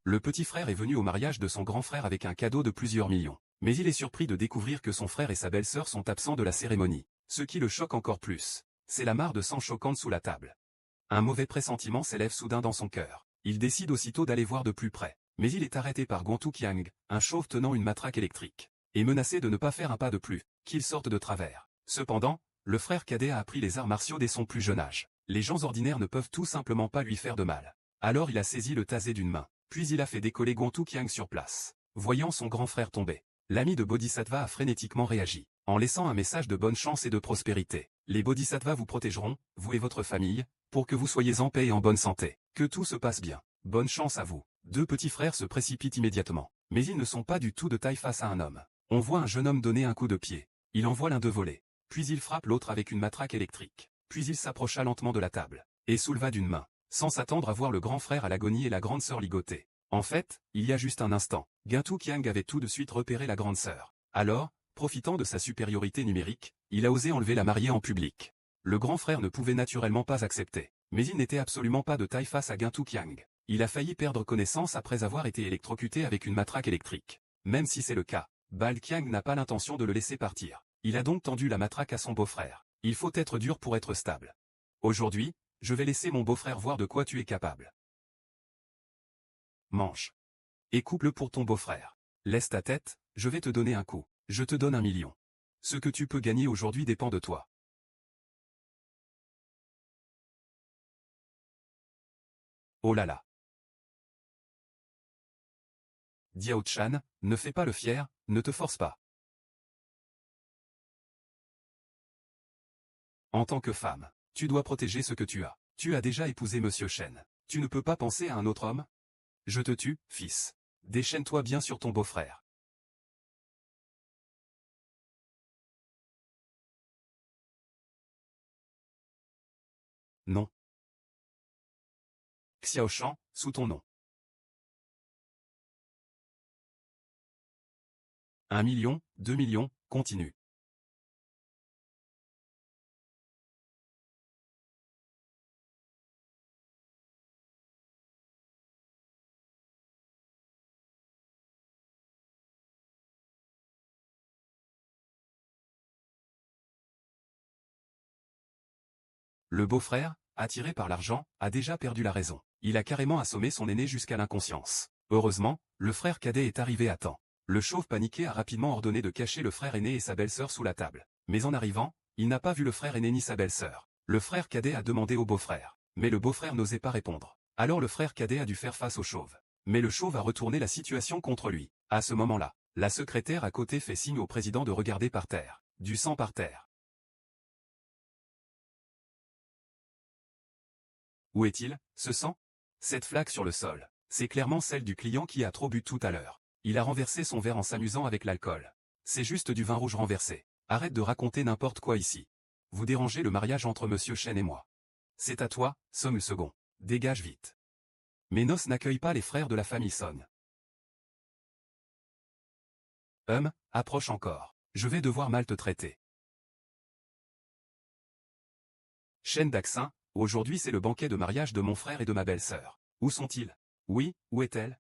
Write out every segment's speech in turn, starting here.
Le petit frère est venu au mariage de son grand frère avec un cadeau de plusieurs millions. Mais il est surpris de découvrir que son frère et sa belle-sœur sont absents de la cérémonie. Ce qui le choque encore plus, c'est la mare de sang choquante sous la table. Un mauvais pressentiment s'élève soudain dans son cœur. Il décide aussitôt d'aller voir de plus près. Mais il est arrêté par Guantou Qiang, un chauve tenant une matraque électrique, et menacé de ne pas faire un pas de plus, qu'il sorte de travers. Cependant, le frère cadet a appris les arts martiaux dès son plus jeune âge. Les gens ordinaires ne peuvent tout simplement pas lui faire de mal. Alors il a saisi le tasé d'une main, puis il a fait décoller Guantou Qiang sur place. Voyant son grand frère tomber, l'ami de Bodhisattva a frénétiquement réagi, en laissant un message de bonne chance et de prospérité. Les Bodhisattvas vous protégeront, vous et votre famille, pour que vous soyez en paix et en bonne santé. Que tout se passe bien. Bonne chance à vous. Deux petits frères se précipitent immédiatement. Mais ils ne sont pas du tout de taille face à un homme. On voit un jeune homme donner un coup de pied. Il envoie l'un d'eux voler. Puis il frappe l'autre avec une matraque électrique. Puis il s'approcha lentement de la table, et souleva d'une main, sans s'attendre à voir le grand frère à l'agonie et la grande sœur ligotée. En fait, il y a juste un instant, Guantou Qiang avait tout de suite repéré la grande sœur. Alors, profitant de sa supériorité numérique, il a osé enlever la mariée en public. Le grand frère ne pouvait naturellement pas accepter. Mais il n'était absolument pas de taille face à Guantou Qiang. Il a failli perdre connaissance après avoir été électrocuté avec une matraque électrique. Même si c'est le cas, Bal Qiang n'a pas l'intention de le laisser partir. Il a donc tendu la matraque à son beau-frère. Il faut être dur pour être stable. Aujourd'hui, je vais laisser mon beau-frère voir de quoi tu es capable. Mange. Et coupe-le pour ton beau-frère. Laisse ta tête, je vais te donner un coup. Je te donne 1 million. Ce que tu peux gagner aujourd'hui dépend de toi. Oh là là. Diao Chan, ne fais pas le fier, ne te force pas. En tant que femme, tu dois protéger ce que tu as. Tu as déjà épousé Monsieur Shen. Tu ne peux pas penser à un autre homme? Je te tue, fils. Déchaîne-toi bien sur ton beau-frère. Non. Xiaoshan, sous ton nom. 1 million, 2 millions, continue. Le beau-frère, attiré par l'argent, a déjà perdu la raison. Il a carrément assommé son aîné jusqu'à l'inconscience. Heureusement, le frère cadet est arrivé à temps. Le chauve paniqué a rapidement ordonné de cacher le frère aîné et sa belle-sœur sous la table. Mais en arrivant, il n'a pas vu le frère aîné ni sa belle-sœur. Le frère cadet a demandé au beau-frère. Mais le beau-frère n'osait pas répondre. Alors le frère cadet a dû faire face au chauve. Mais le chauve a retourné la situation contre lui. À ce moment-là, la secrétaire à côté fait signe au président de regarder par terre. Du sang par terre. Où est-il, ce sang? Cette flaque sur le sol, c'est clairement celle du client qui a trop bu tout à l'heure. Il a renversé son verre en s'amusant avec l'alcool. C'est juste du vin rouge renversé. Arrête de raconter n'importe quoi ici. Vous dérangez le mariage entre Monsieur Chen et moi. C'est à toi, Song le second. Dégage vite. Mes noces n'accueillent pas les frères de la famille Song. Approche encore. Je vais devoir mal te traiter. Chen Daxin, aujourd'hui c'est le banquet de mariage de mon frère et de ma belle-sœur. Où sont-ils? Oui, où est-elle?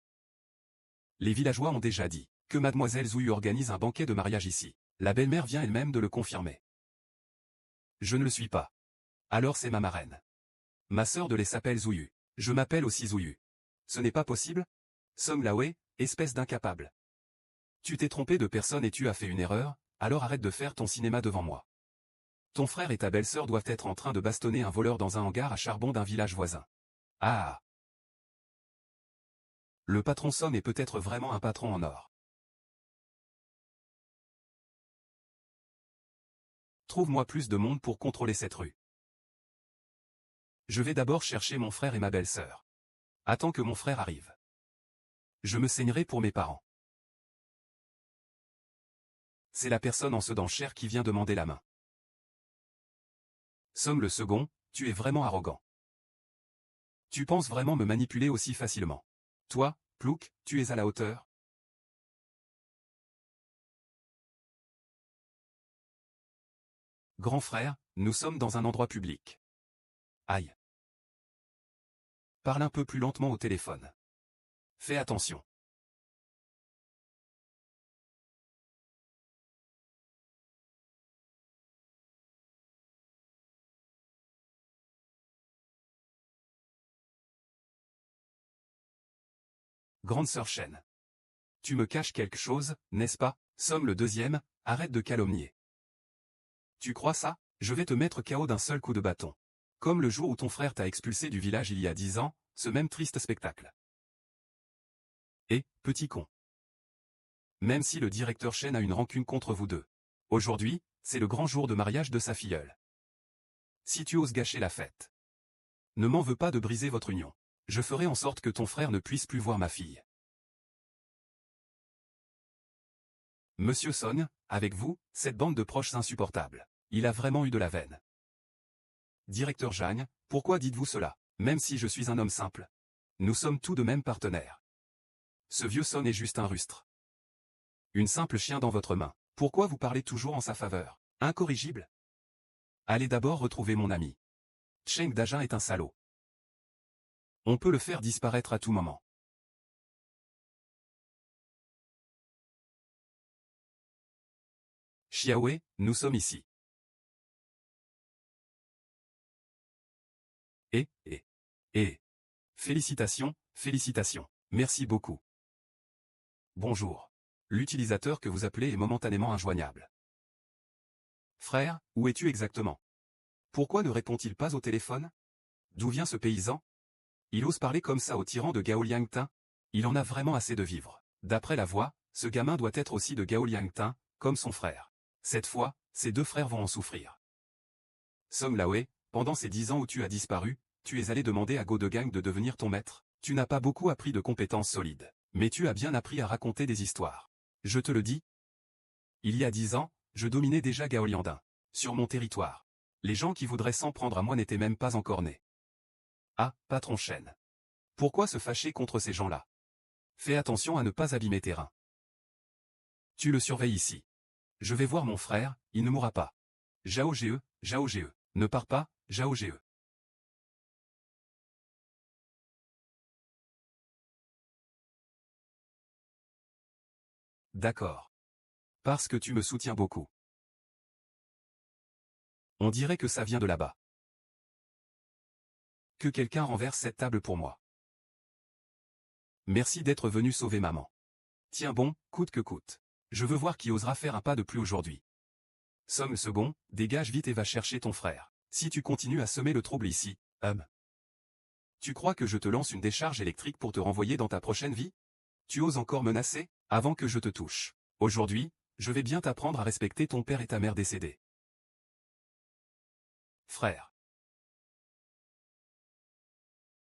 Les villageois ont déjà dit que mademoiselle Zouyu organise un banquet de mariage ici. La belle-mère vient elle-même de le confirmer. Je ne le suis pas. Alors c'est ma marraine. Ma sœur de lait s'appelle Zouyu. Je m'appelle aussi Zouyu. Ce n'est pas possible? Song Laoé, espèce d'incapable. Tu t'es trompé de personne et tu as fait une erreur, alors arrête de faire ton cinéma devant moi. Ton frère et ta belle-sœur doivent être en train de bastonner un voleur dans un hangar à charbon d'un village voisin. Ah! Le patron Song est peut-être vraiment un patron en or. Trouve-moi plus de monde pour contrôler cette rue. Je vais d'abord chercher mon frère et ma belle-sœur. Attends que mon frère arrive. Je me saignerai pour mes parents. C'est la personne en sedan chair qui vient demander la main. Song le second, tu es vraiment arrogant. Tu penses vraiment me manipuler aussi facilement. Toi, Plouk, tu es à la hauteur? Grand frère, nous sommes dans un endroit public. Aïe. Parle un peu plus lentement au téléphone. Fais attention. Grande sœur Chen. Tu me caches quelque chose, n'est-ce pas? Somme le deuxième, arrête de calomnier. Tu crois ça? Je vais te mettre KO d'un seul coup de bâton. Comme le jour où ton frère t'a expulsé du village il y a 10 ans, ce même triste spectacle. Et, petit con. Même si le directeur Chen a une rancune contre vous deux. Aujourd'hui, c'est le grand jour de mariage de sa filleule. Si tu oses gâcher la fête. Ne m'en veux pas de briser votre union. Je ferai en sorte que ton frère ne puisse plus voir ma fille. Monsieur Song, avec vous, cette bande de proches insupportables. Il a vraiment eu de la veine. Directeur Zhang, pourquoi dites-vous cela? Même si je suis un homme simple. Nous sommes tous de même partenaires. Ce vieux Son est juste un rustre. Une simple chien dans votre main. Pourquoi vous parlez toujours en sa faveur? Incorrigible? Allez d'abord retrouver mon ami. Cheng Dajin est un salaud. On peut le faire disparaître à tout moment. Xiaowei, nous sommes ici. Et. Félicitations, félicitations. Merci beaucoup. Bonjour. L'utilisateur que vous appelez est momentanément injoignable. Frère, où es-tu exactement? Pourquoi ne répond-il pas au téléphone? D'où vient ce paysan? Il ose parler comme ça au tyran de Gao Liangtin? Il en a vraiment assez de vivre. D'après la voix, ce gamin doit être aussi de Gao Liangtin, comme son frère. Cette fois, ses deux frères vont en souffrir. Song Laoe, pendant ces 10 ans où tu as disparu, tu es allé demander à Go de Gang de devenir ton maître. Tu n'as pas beaucoup appris de compétences solides. Mais tu as bien appris à raconter des histoires. Je te le dis. Il y a 10 ans, je dominais déjà Gao Liandin. Sur mon territoire. Les gens qui voudraient s'en prendre à moi n'étaient même pas encore nés. Ah, patron Chen. Pourquoi se fâcher contre ces gens-là? Fais attention à ne pas abîmer tes reins. Tu le surveilles ici. Je vais voir mon frère, il ne mourra pas. Zhao Ge, ne pars pas, Zhao Ge. D'accord. Parce que tu me soutiens beaucoup. On dirait que ça vient de là-bas. Que quelqu'un renverse cette table pour moi. Merci d'être venu sauver maman. Tiens bon, coûte que coûte. Je veux voir qui osera faire un pas de plus aujourd'hui. Somme le second, dégage vite et va chercher ton frère. Si tu continues à semer le trouble ici, tu crois que je te lance une décharge électrique pour te renvoyer dans ta prochaine vie? Tu oses encore menacer? Avant que je te touche. Aujourd'hui, je vais bien t'apprendre à respecter ton père et ta mère décédés. Frère.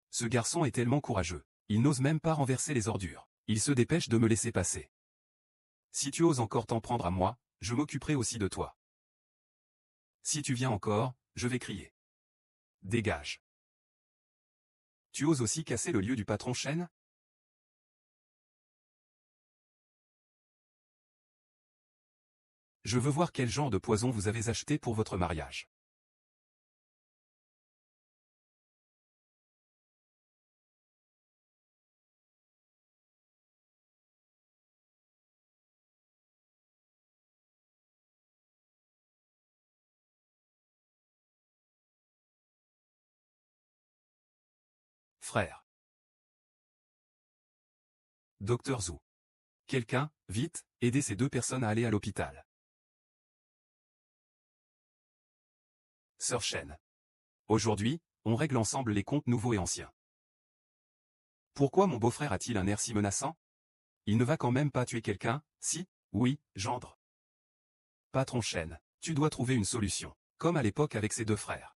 Ce garçon est tellement courageux. Il n'ose même pas renverser les ordures. Il se dépêche de me laisser passer. Si tu oses encore t'en prendre à moi, je m'occuperai aussi de toi. Si tu viens encore, je vais crier. Dégage. Tu oses aussi casser le lieu du patron Chen? Je veux voir quel genre de poison vous avez acheté pour votre mariage. Frère. Docteur Zhu. Quelqu'un, vite, aidez ces deux personnes à aller à l'hôpital. Sœur Chen. Aujourd'hui, on règle ensemble les comptes nouveaux et anciens. Pourquoi mon beau-frère a-t-il un air si menaçant? Il ne va quand même pas tuer quelqu'un, si? Oui, gendre. Patron Chen, tu dois trouver une solution, comme à l'époque avec ses deux frères.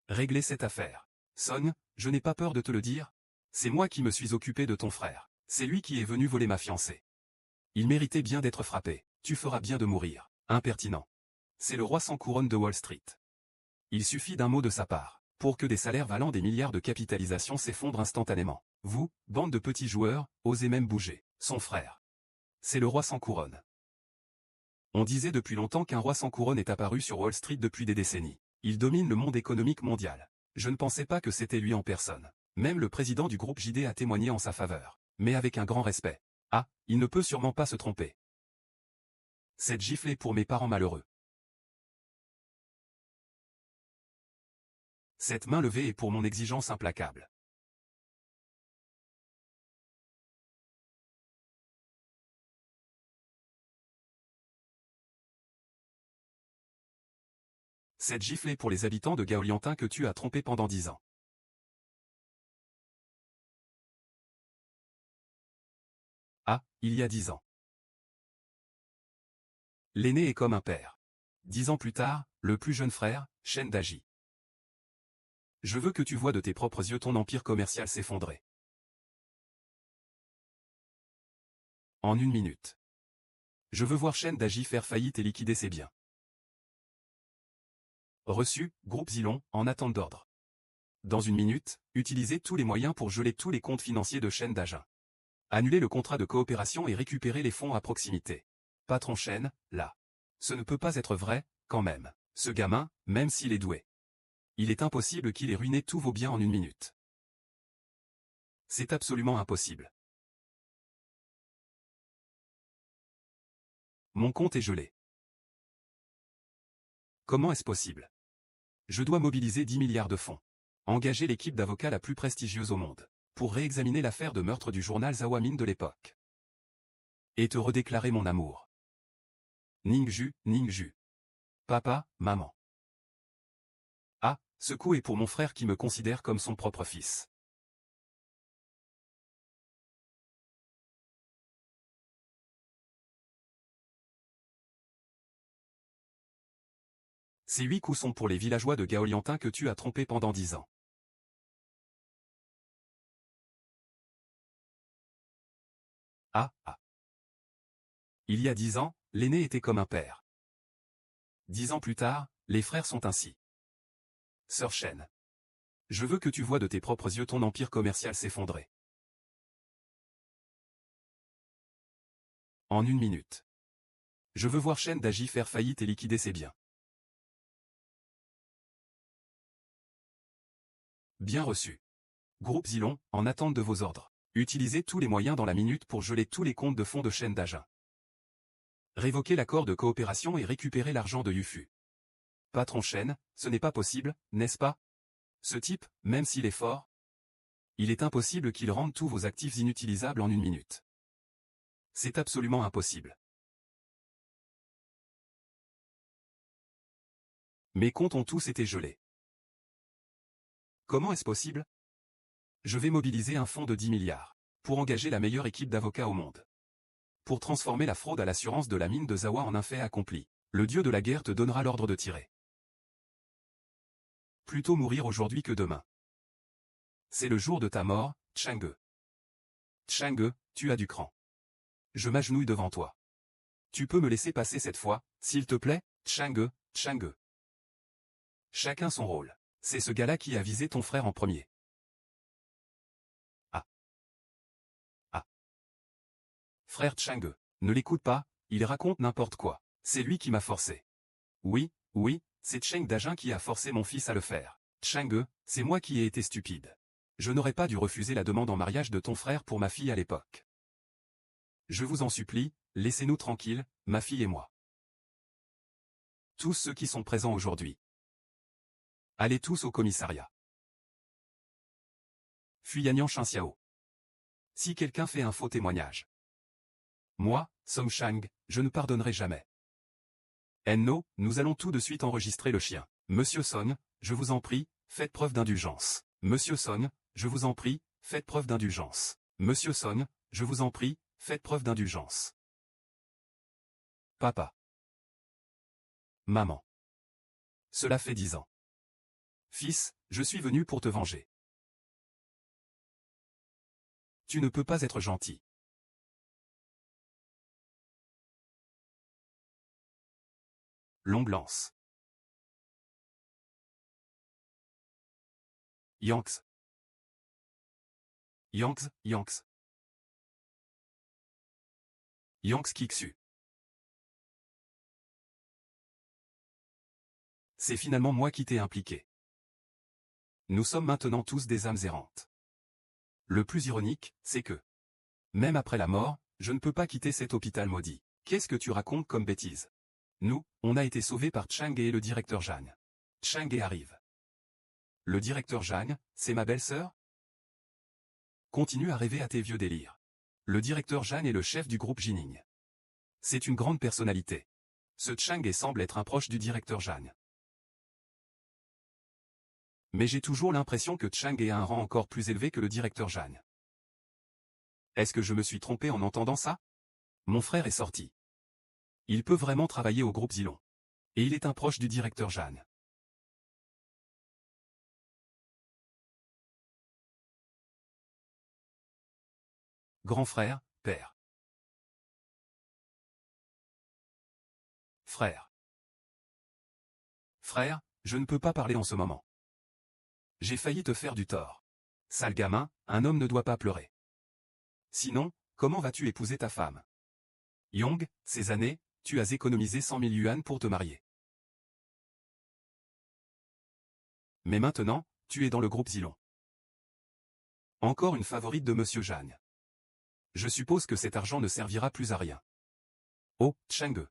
Régler cette affaire. Song, je n'ai pas peur de te le dire. C'est moi qui me suis occupé de ton frère. C'est lui qui est venu voler ma fiancée. Il méritait bien d'être frappé. Tu feras bien de mourir. Impertinent. C'est le roi sans couronne de Wall Street. Il suffit d'un mot de sa part, pour que des salaires valant des milliards de capitalisation s'effondrent instantanément. Vous, bande de petits joueurs, osez même bouger. Son frère. C'est le roi sans couronne. On disait depuis longtemps qu'un roi sans couronne est apparu sur Wall Street depuis des décennies. Il domine le monde économique mondial. Je ne pensais pas que c'était lui en personne. Même le président du groupe JD a témoigné en sa faveur. mais avec un grand respect. Ah, il ne peut sûrement pas se tromper. Cette gifle est pour mes parents malheureux. Cette main levée est pour mon exigence implacable. Cette gifle est pour les habitants de Gaoliantin que tu as trompés pendant 10 ans. Ah, il y a 10 ans. L'aîné est comme un père. 10 ans plus tard, le plus jeune frère, Shen Daji. Je veux que tu vois de tes propres yeux ton empire commercial s'effondrer. En 1 minute. Je veux voir Shen Daji faire faillite et liquider ses biens. Reçu, groupe Zilon, en attente d'ordre. Dans 1 minute, utilisez tous les moyens pour geler tous les comptes financiers de Shen Dajin. Annuler le contrat de coopération et récupérer les fonds à proximité. Patron Shen, là. Ce ne peut pas être vrai, quand même. Ce gamin, même s'il est doué. Il est impossible qu'il ait ruiné tous vos biens en 1 minute. C'est absolument impossible. Mon compte est gelé. Comment est-ce possible? Je dois mobiliser 10 milliards de fonds. Engager l'équipe d'avocats la plus prestigieuse au monde. Pour réexaminer l'affaire de meurtre du journal Zawamin de l'époque. Et te redéclarer mon amour. Ningju, Ningju. Papa, maman. Ah, ce coup est pour mon frère qui me considère comme son propre fils. Ces 8 coups sont pour les villageois de Gaoliantin que tu as trompés pendant 10 ans. Ah, ah. Il y a 10 ans, l'aîné était comme un père. 10 ans plus tard, les frères sont ainsi. Sœur Shen. Je veux que tu vois de tes propres yeux ton empire commercial s'effondrer. En 1 minute. Je veux voir Shen Daji faire faillite et liquider ses biens. Bien reçu. Groupe Zilon, en attente de vos ordres. Utilisez tous les moyens dans la minute pour geler tous les comptes de fonds de Shen Dajin. Révoquer l'accord de coopération et récupérer l'argent de Yufu. Patron Shen, ce n'est pas possible, n'est-ce pas? Ce type, même s'il est fort, il est impossible qu'il rende tous vos actifs inutilisables en 1 minute. C'est absolument impossible. Mes comptes ont tous été gelés. Comment est-ce possible? Je vais mobiliser un fonds de 10 milliards. Pour engager la meilleure équipe d'avocats au monde. Pour transformer la fraude à l'assurance de la mine de Zawa en un fait accompli. Le dieu de la guerre te donnera l'ordre de tirer. Plutôt mourir aujourd'hui que demain. C'est le jour de ta mort, Chang'e. Chang'e, tu as du cran. Je m'agenouille devant toi. Tu peux me laisser passer cette fois, s'il te plaît, Chang'e, Chang'e. Chacun son rôle. C'est ce gars-là qui a visé ton frère en premier. Ah. Ah. Frère Chang'e, ne l'écoute pas, il raconte n'importe quoi. C'est lui qui m'a forcé. Oui, oui, c'est Cheng Dajin qui a forcé mon fils à le faire. Chang'e, c'est moi qui ai été stupide. Je n'aurais pas dû refuser la demande en mariage de ton frère pour ma fille à l'époque. Je vous en supplie, laissez-nous tranquilles, ma fille et moi. Tous ceux qui sont présents aujourd'hui. Allez tous au commissariat. Fuyagnan Chinxiao. Si quelqu'un fait un faux témoignage. Moi, Song Shang, je ne pardonnerai jamais. Enno, nous allons tout de suite enregistrer le chien. Monsieur Song, je vous en prie, faites preuve d'indulgence. Monsieur Song, je vous en prie, faites preuve d'indulgence. Monsieur Song, je vous en prie, faites preuve d'indulgence. Papa. Maman. Cela fait 10 ans. Fils, je suis venu pour te venger. Tu ne peux pas être gentil. Longue lance. Yanks. Yanks, Yanks. Yanks Kiksu. C'est finalement moi qui t'ai impliqué. Nous sommes maintenant tous des âmes errantes. Le plus ironique, c'est que Même après la mort, je ne peux pas quitter cet hôpital maudit. Qu'est-ce que tu racontes comme bêtise? Nous, on a été sauvés par Chang et le directeur Zhang. Chang arrive. Le directeur Zhang, c'est ma belle-sœur? Continue à rêver à tes vieux délires. Le directeur Zhang est le chef du groupe Jining. C'est une grande personnalité. Ce Chang semble être un proche du directeur Zhang. Mais j'ai toujours l'impression que Chang a un rang encore plus élevé que le directeur Zhang. Est-ce que je me suis trompé en entendant ça? Mon frère est sorti. Il peut vraiment travailler au groupe Zilong. Et il est un proche du directeur Zhang. Grand frère, père. Frère. Frère, je ne peux pas parler en ce moment. J'ai failli te faire du tort. Sale gamin, un homme ne doit pas pleurer. Sinon, comment vas-tu épouser ta femme? Yong, ces années, tu as économisé 100 000 yuan pour te marier. Mais maintenant, tu es dans le groupe Zilong. Encore une favorite de Monsieur Zhang. Je suppose que cet argent ne servira plus à rien. Oh, Chang'e.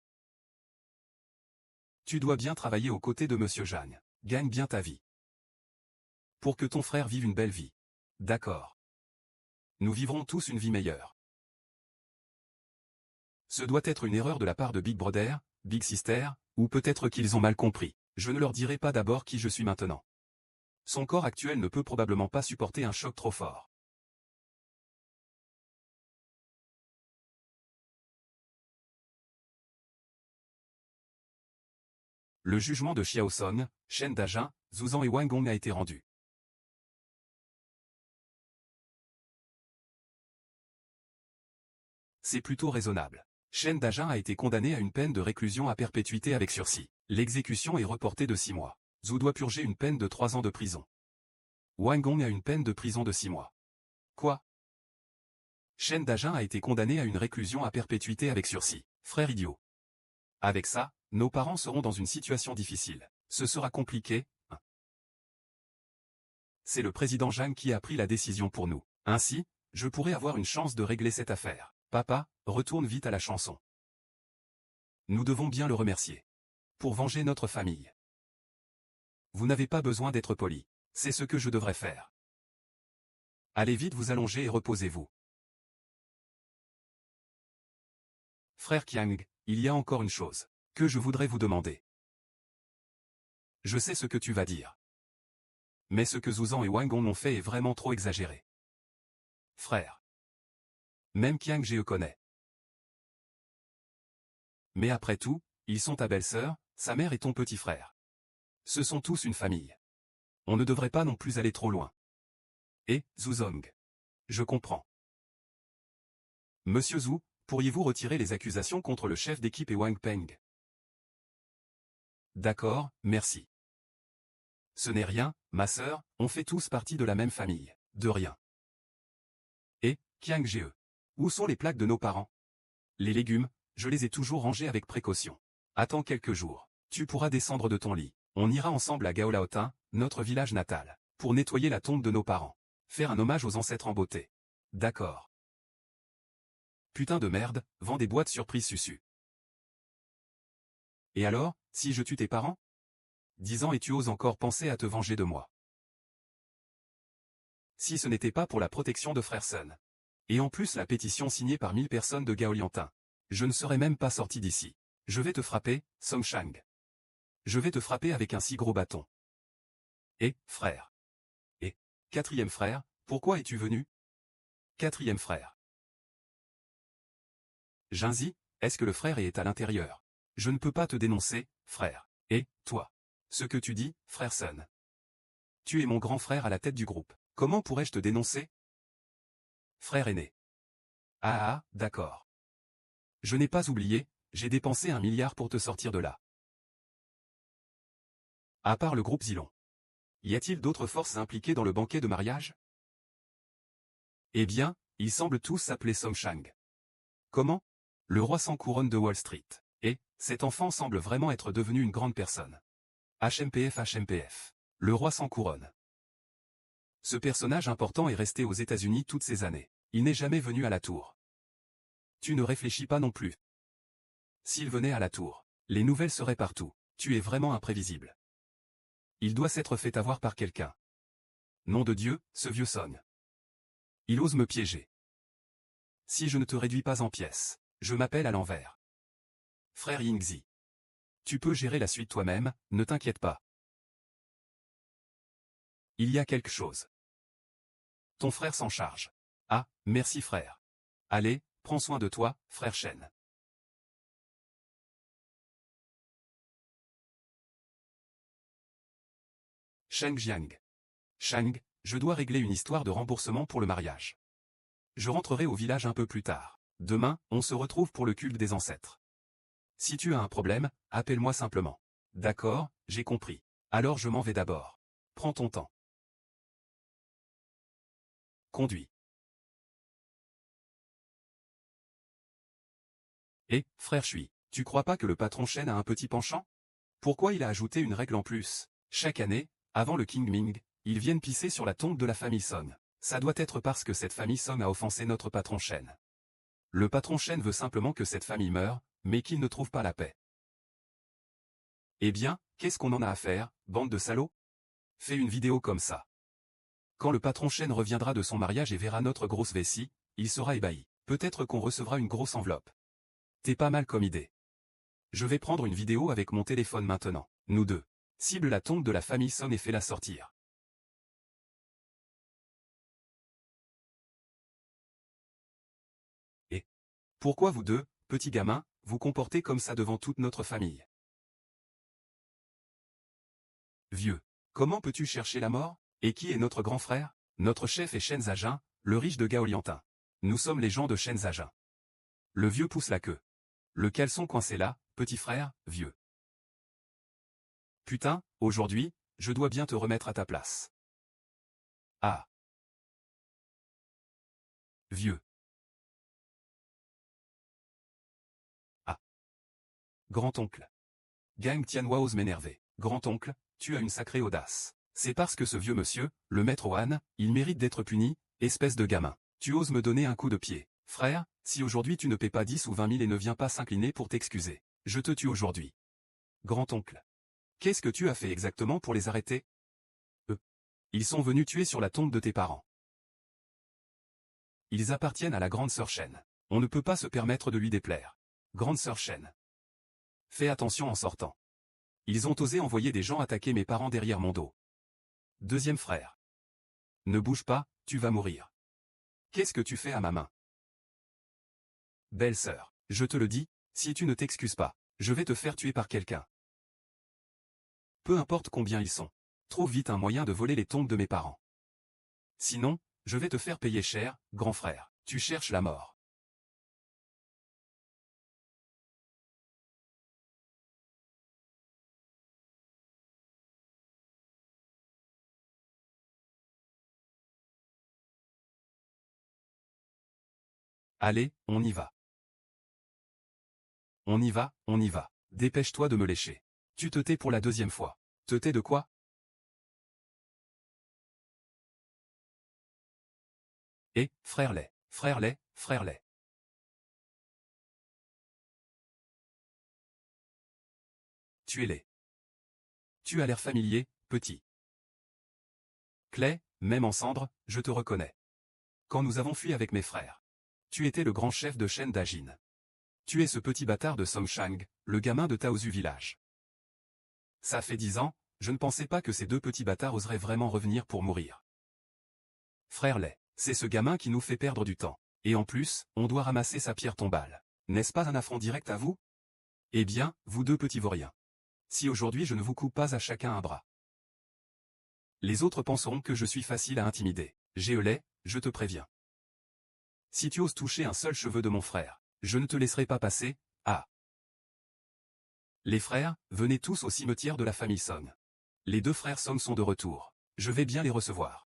Tu dois bien travailler aux côtés de Monsieur Zhang. Gagne bien ta vie. Pour que ton frère vive une belle vie. D'accord. Nous vivrons tous une vie meilleure. Ce doit être une erreur de la part de Big Brother, Big Sister, ou peut-être qu'ils ont mal compris. Je ne leur dirai pas d'abord qui je suis maintenant. Son corps actuel ne peut probablement pas supporter un choc trop fort. Le jugement de Xiao Song, Shen Dajun, Zuzan et Wang Gong a été rendu. C'est plutôt raisonnable. Shen Dajun a été condamné à une peine de réclusion à perpétuité avec sursis. L'exécution est reportée de 6 mois. Zhu doit purger une peine de 3 ans de prison. Wang Gong a une peine de prison de 6 mois. Quoi? Shen Dajun a été condamné à une réclusion à perpétuité avec sursis. Frère idiot. Avec ça, nos parents seront dans une situation difficile. Ce sera compliqué, hein. C'est le président Zhang qui a pris la décision pour nous. Ainsi, je pourrais avoir une chance de régler cette affaire. Papa, retourne vite à la chanson. Nous devons bien le remercier. Pour venger notre famille. Vous n'avez pas besoin d'être poli. C'est ce que je devrais faire. Allez vite vous allonger et reposez-vous. Frère Qiang, il y a encore une chose que je voudrais vous demander. Je sais ce que tu vas dire. Mais ce que Zuzan et Wang Gong ont fait est vraiment trop exagéré. Frère. Même Qiang je connais. Mais après tout, ils sont ta belle-sœur, sa mère et ton petit frère. Ce sont tous une famille. On ne devrait pas non plus aller trop loin. Et, Zuzong. Je comprends. Monsieur Zhu, pourriez-vous retirer les accusations contre le chef d'équipe et Wang Peng? D'accord, merci. Ce n'est rien, ma sœur, on fait tous partie de la même famille. De rien. Et, Qiang Ge. Où sont les plaques de nos parents? Les légumes, je les ai toujours rangés avec précaution. Attends quelques jours. Tu pourras descendre de ton lit. On ira ensemble à Gaolaotin, notre village natal, pour nettoyer la tombe de nos parents. Faire un hommage aux ancêtres en beauté. D'accord. Putain de merde, vends des boîtes surprises susu. Et alors, si je tue tes parents? 10 ans et tu oses encore penser à te venger de moi. Si ce n'était pas pour la protection de Frère Sun. Et en plus la pétition signée par 1000 personnes de Gaoliantin. Je ne serais même pas sorti d'ici. Je vais te frapper, Song Chang. Je vais te frapper avec un si gros bâton. Et, frère. Et, 4e frère, pourquoi es-tu venu? 4e frère. Jinzi, est-ce que le frère est à l'intérieur? Je ne peux pas te dénoncer, frère. Et, toi. Ce que tu dis, frère Sun. Tu es mon grand frère à la tête du groupe. Comment pourrais-je te dénoncer? Frère aîné. Ah, d'accord. Je n'ai pas oublié, j'ai dépensé 1 milliard pour te sortir de là. À part le groupe Zilong. Y a-t-il d'autres forces impliquées dans le banquet de mariage? Eh bien, ils semblent tous s'appeler Song Chang. Comment? Le roi sans couronne de Wall Street. Et, cet enfant semble vraiment être devenu une grande personne. HMPF. Le roi sans couronne. Ce personnage important est resté aux États-Unis toutes ces années. Il n'est jamais venu à la tour. Tu ne réfléchis pas non plus. S'il venait à la tour, les nouvelles seraient partout. Tu es vraiment imprévisible. Il doit s'être fait avoir par quelqu'un. Nom de Dieu, ce vieux sonne. Il ose me piéger. Si je ne te réduis pas en pièces, je m'appelle à l'envers. Frère Yingzi. Tu peux gérer la suite toi-même, ne t'inquiète pas. Il y a quelque chose. Ton frère s'en charge. Ah, merci frère. Allez, prends soin de toi, frère Shen. Sheng Jiang. Shang, je dois régler une histoire de remboursement pour le mariage. Je rentrerai au village un peu plus tard. Demain, on se retrouve pour le culte des ancêtres. Si tu as un problème, appelle-moi simplement. D'accord, j'ai compris. Alors je m'en vais d'abord. Prends ton temps. Conduis. Et, frère Shui, tu crois pas que le patron Shen a un petit penchant? Pourquoi il a ajouté une règle en plus? Chaque année, avant le King Ming, ils viennent pisser sur la tombe de la famille Song. Ça doit être parce que cette famille Song a offensé notre patron Shen. Le patron Shen veut simplement que cette famille meure, mais qu'il ne trouve pas la paix. Eh bien, qu'est-ce qu'on en a à faire, bande de salauds? Fais une vidéo comme ça. Quand le patron Shen reviendra de son mariage et verra notre grosse vessie, il sera ébahi. Peut-être qu'on recevra une grosse enveloppe. T'es pas mal comme idée. Je vais prendre une vidéo avec mon téléphone maintenant. Nous deux. Cible la tombe de la famille Song et fais-la sortir. Et pourquoi vous deux, petits gamins, vous comportez comme ça devant toute notre famille? Vieux. Comment peux-tu chercher la mort? Et qui est notre grand frère? Notre chef est Shen Zajin, le riche de Gaoliantin. Nous sommes les gens de Shen Zajin. Le vieux pousse la queue. Le caleçon coincé là, petit frère, vieux. Putain, aujourd'hui, je dois bien te remettre à ta place. Ah. Vieux. Ah. Grand-oncle. Gang Tianhua ose m'énerver. Grand-oncle, tu as une sacrée audace. C'est parce que ce vieux monsieur, le maître Oan, il mérite d'être puni, espèce de gamin. Tu oses me donner un coup de pied. Frère, si aujourd'hui tu ne paies pas 10 ou 20 000 et ne viens pas s'incliner pour t'excuser, je te tue aujourd'hui. Grand-oncle. Qu'est-ce que tu as fait exactement pour les arrêter? Ils sont venus tuer sur la tombe de tes parents. Ils appartiennent à la grande sœur Shen. On ne peut pas se permettre de lui déplaire. Grande sœur Shen. Fais attention en sortant. Ils ont osé envoyer des gens attaquer mes parents derrière mon dos. Deuxième frère. Ne bouge pas, tu vas mourir. Qu'est-ce que tu fais à ma main? Belle sœur, je te le dis, si tu ne t'excuses pas, je vais te faire tuer par quelqu'un. Peu importe combien ils sont. Trouve vite un moyen de voler les tombes de mes parents. Sinon, je vais te faire payer cher, grand frère. Tu cherches la mort. Allez, on y va. On y va, on y va. Dépêche-toi de me lécher. Tu te tais pour la deuxième fois. Te tais de quoi? Et, frère lait, frère lait, frère lait. Tu es laid. Tu as l'air familier, petit. Clay, même en cendres, je te reconnais. Quand nous avons fui avec mes frères. Tu étais le grand chef de Shen Dajin. Tu es ce petit bâtard de Song Shang, le gamin de Taozu village. Ça fait 10 ans, je ne pensais pas que ces deux petits bâtards oseraient vraiment revenir pour mourir. Frère lait, c'est ce gamin qui nous fait perdre du temps. Et en plus, on doit ramasser sa pierre tombale. N'est-ce pas un affront direct à vous? Eh bien, vous deux petits vauriens. Si aujourd'hui je ne vous coupe pas à chacun un bras. Les autres penseront que je suis facile à intimider. Géolet, je te préviens. Si tu oses toucher un seul cheveu de mon frère, je ne te laisserai pas passer. Ah. Les frères, venez tous au cimetière de la famille Song. Les deux frères Song sont de retour. Je vais bien les recevoir.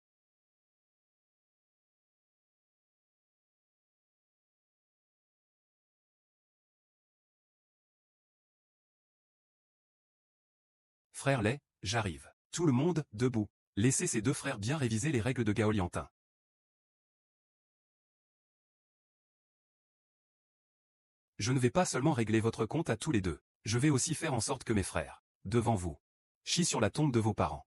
Frère Lay, j'arrive. Tout le monde, debout. Laissez ces deux frères bien réviser les règles de Gaoliantin. Je ne vais pas seulement régler votre compte à tous les deux, je vais aussi faire en sorte que mes frères, devant vous, chient sur la tombe de vos parents.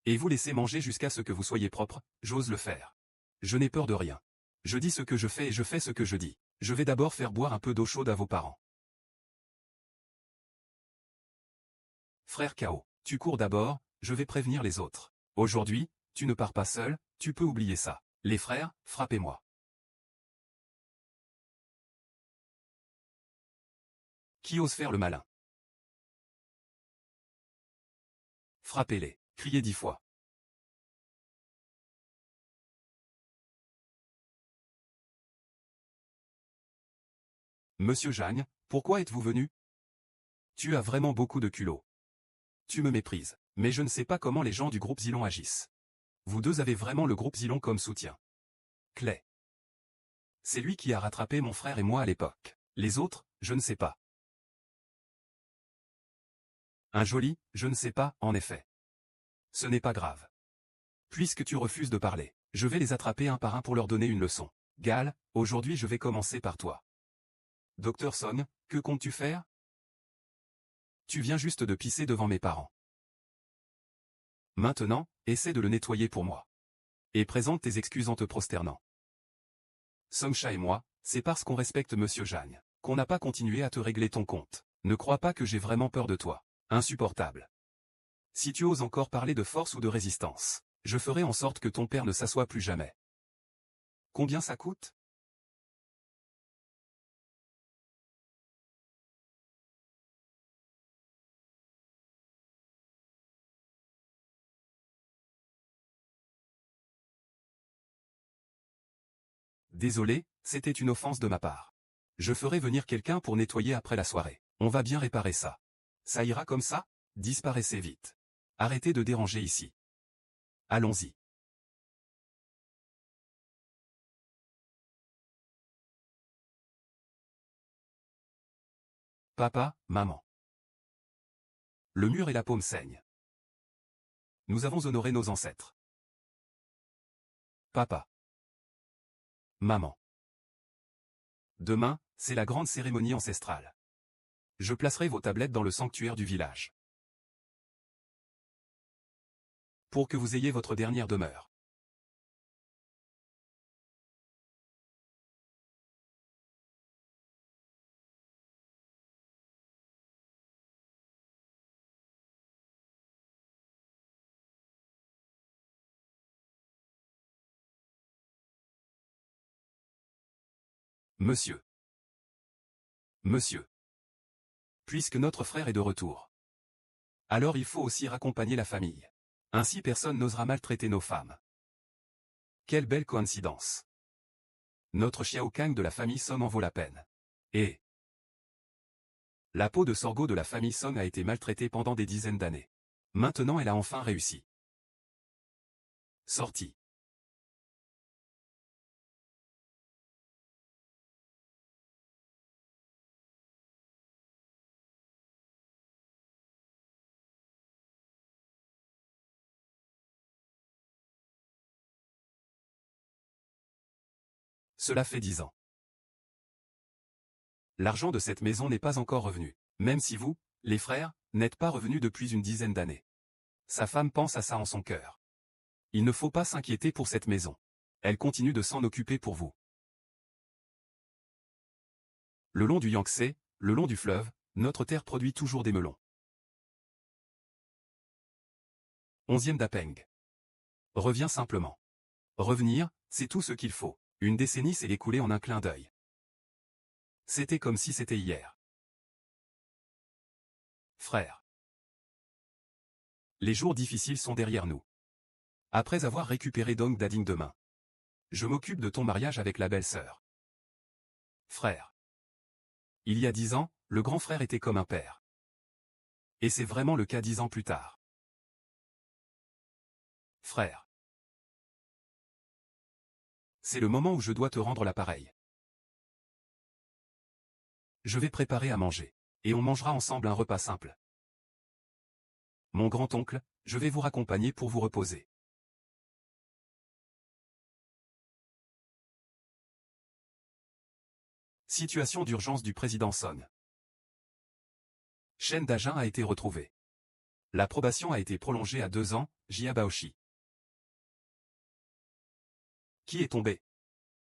Et vous laissez manger jusqu'à ce que vous soyez propre, j'ose le faire. Je n'ai peur de rien. Je dis ce que je fais et je fais ce que je dis. Je vais d'abord faire boire un peu d'eau chaude à vos parents. Frère Kao, tu cours d'abord, je vais prévenir les autres. Aujourd'hui, tu ne pars pas seul, tu peux oublier ça. Les frères, frappez-moi. Qui ose faire le malin? Frappez-les, criez 10 fois. Monsieur Jagne, pourquoi êtes-vous venu? Tu as vraiment beaucoup de culot. Tu me méprises, mais je ne sais pas comment les gens du groupe Zilon agissent. Vous deux avez vraiment le groupe Zilon comme soutien. Clay. C'est lui qui a rattrapé mon frère et moi à l'époque. Les autres, je ne sais pas. Un joli, je ne sais pas, en effet. Ce n'est pas grave. Puisque tu refuses de parler, je vais les attraper un par un pour leur donner une leçon. Gal, aujourd'hui je vais commencer par toi. Docteur Song, que comptes-tu faire? Tu viens juste de pisser devant mes parents. Maintenant, essaie de le nettoyer pour moi. Et présente tes excuses en te prosternant. Songsha et moi, c'est parce qu'on respecte Monsieur Jagne, qu'on n'a pas continué à te régler ton compte. Ne crois pas que j'ai vraiment peur de toi. Insupportable. Si tu oses encore parler de force ou de résistance, je ferai en sorte que ton père ne s'assoie plus jamais. Combien ça coûte? Désolé, c'était une offense de ma part. Je ferai venir quelqu'un pour nettoyer après la soirée. On va bien réparer ça. Ça ira comme ça? Disparaissez vite. Arrêtez de déranger ici. Allons-y. Papa, maman. Le mur et la paume saignent. Nous avons honoré nos ancêtres. Papa. Maman. Demain, c'est la grande cérémonie ancestrale. Je placerai vos tablettes dans le sanctuaire du village. Pour que vous ayez votre dernière demeure. Monsieur. Monsieur. Puisque notre frère est de retour. Alors il faut aussi raccompagner la famille. Ainsi personne n'osera maltraiter nos femmes. Quelle belle coïncidence. Notre Xiao Kang de la famille Song en vaut la peine. Et la peau de sorgho de la famille Song a été maltraitée pendant des dizaines d'années. Maintenant elle a enfin réussi. Sortie. Cela fait 10 ans. L'argent de cette maison n'est pas encore revenu. Même si vous, les frères, n'êtes pas revenus depuis une dizaine d'années. Sa femme pense à ça en son cœur. Il ne faut pas s'inquiéter pour cette maison. Elle continue de s'en occuper pour vous. Le long du Yangtze, le long du fleuve, notre terre produit toujours des melons. 11e d'Apeng. Reviens simplement. Revenir, c'est tout ce qu'il faut. Une décennie s'est écoulée en un clin d'œil. C'était comme si c'était hier. Frère. Les jours difficiles sont derrière nous. Après avoir récupéré Dong Dading demain. Je m'occupe de ton mariage avec la belle-sœur. Frère. Il y a 10 ans, le grand frère était comme un père. Et c'est vraiment le cas 10 ans plus tard. Frère. C'est le moment où je dois te rendre l'appareil. Je vais préparer à manger. Et on mangera ensemble un repas simple. Mon grand-oncle, je vais vous raccompagner pour vous reposer. Situation d'urgence du président Son. Chen Dajun a été retrouvé. L'approbation a été prolongée à 2 ans, Jia Baoshi. Qui est tombé?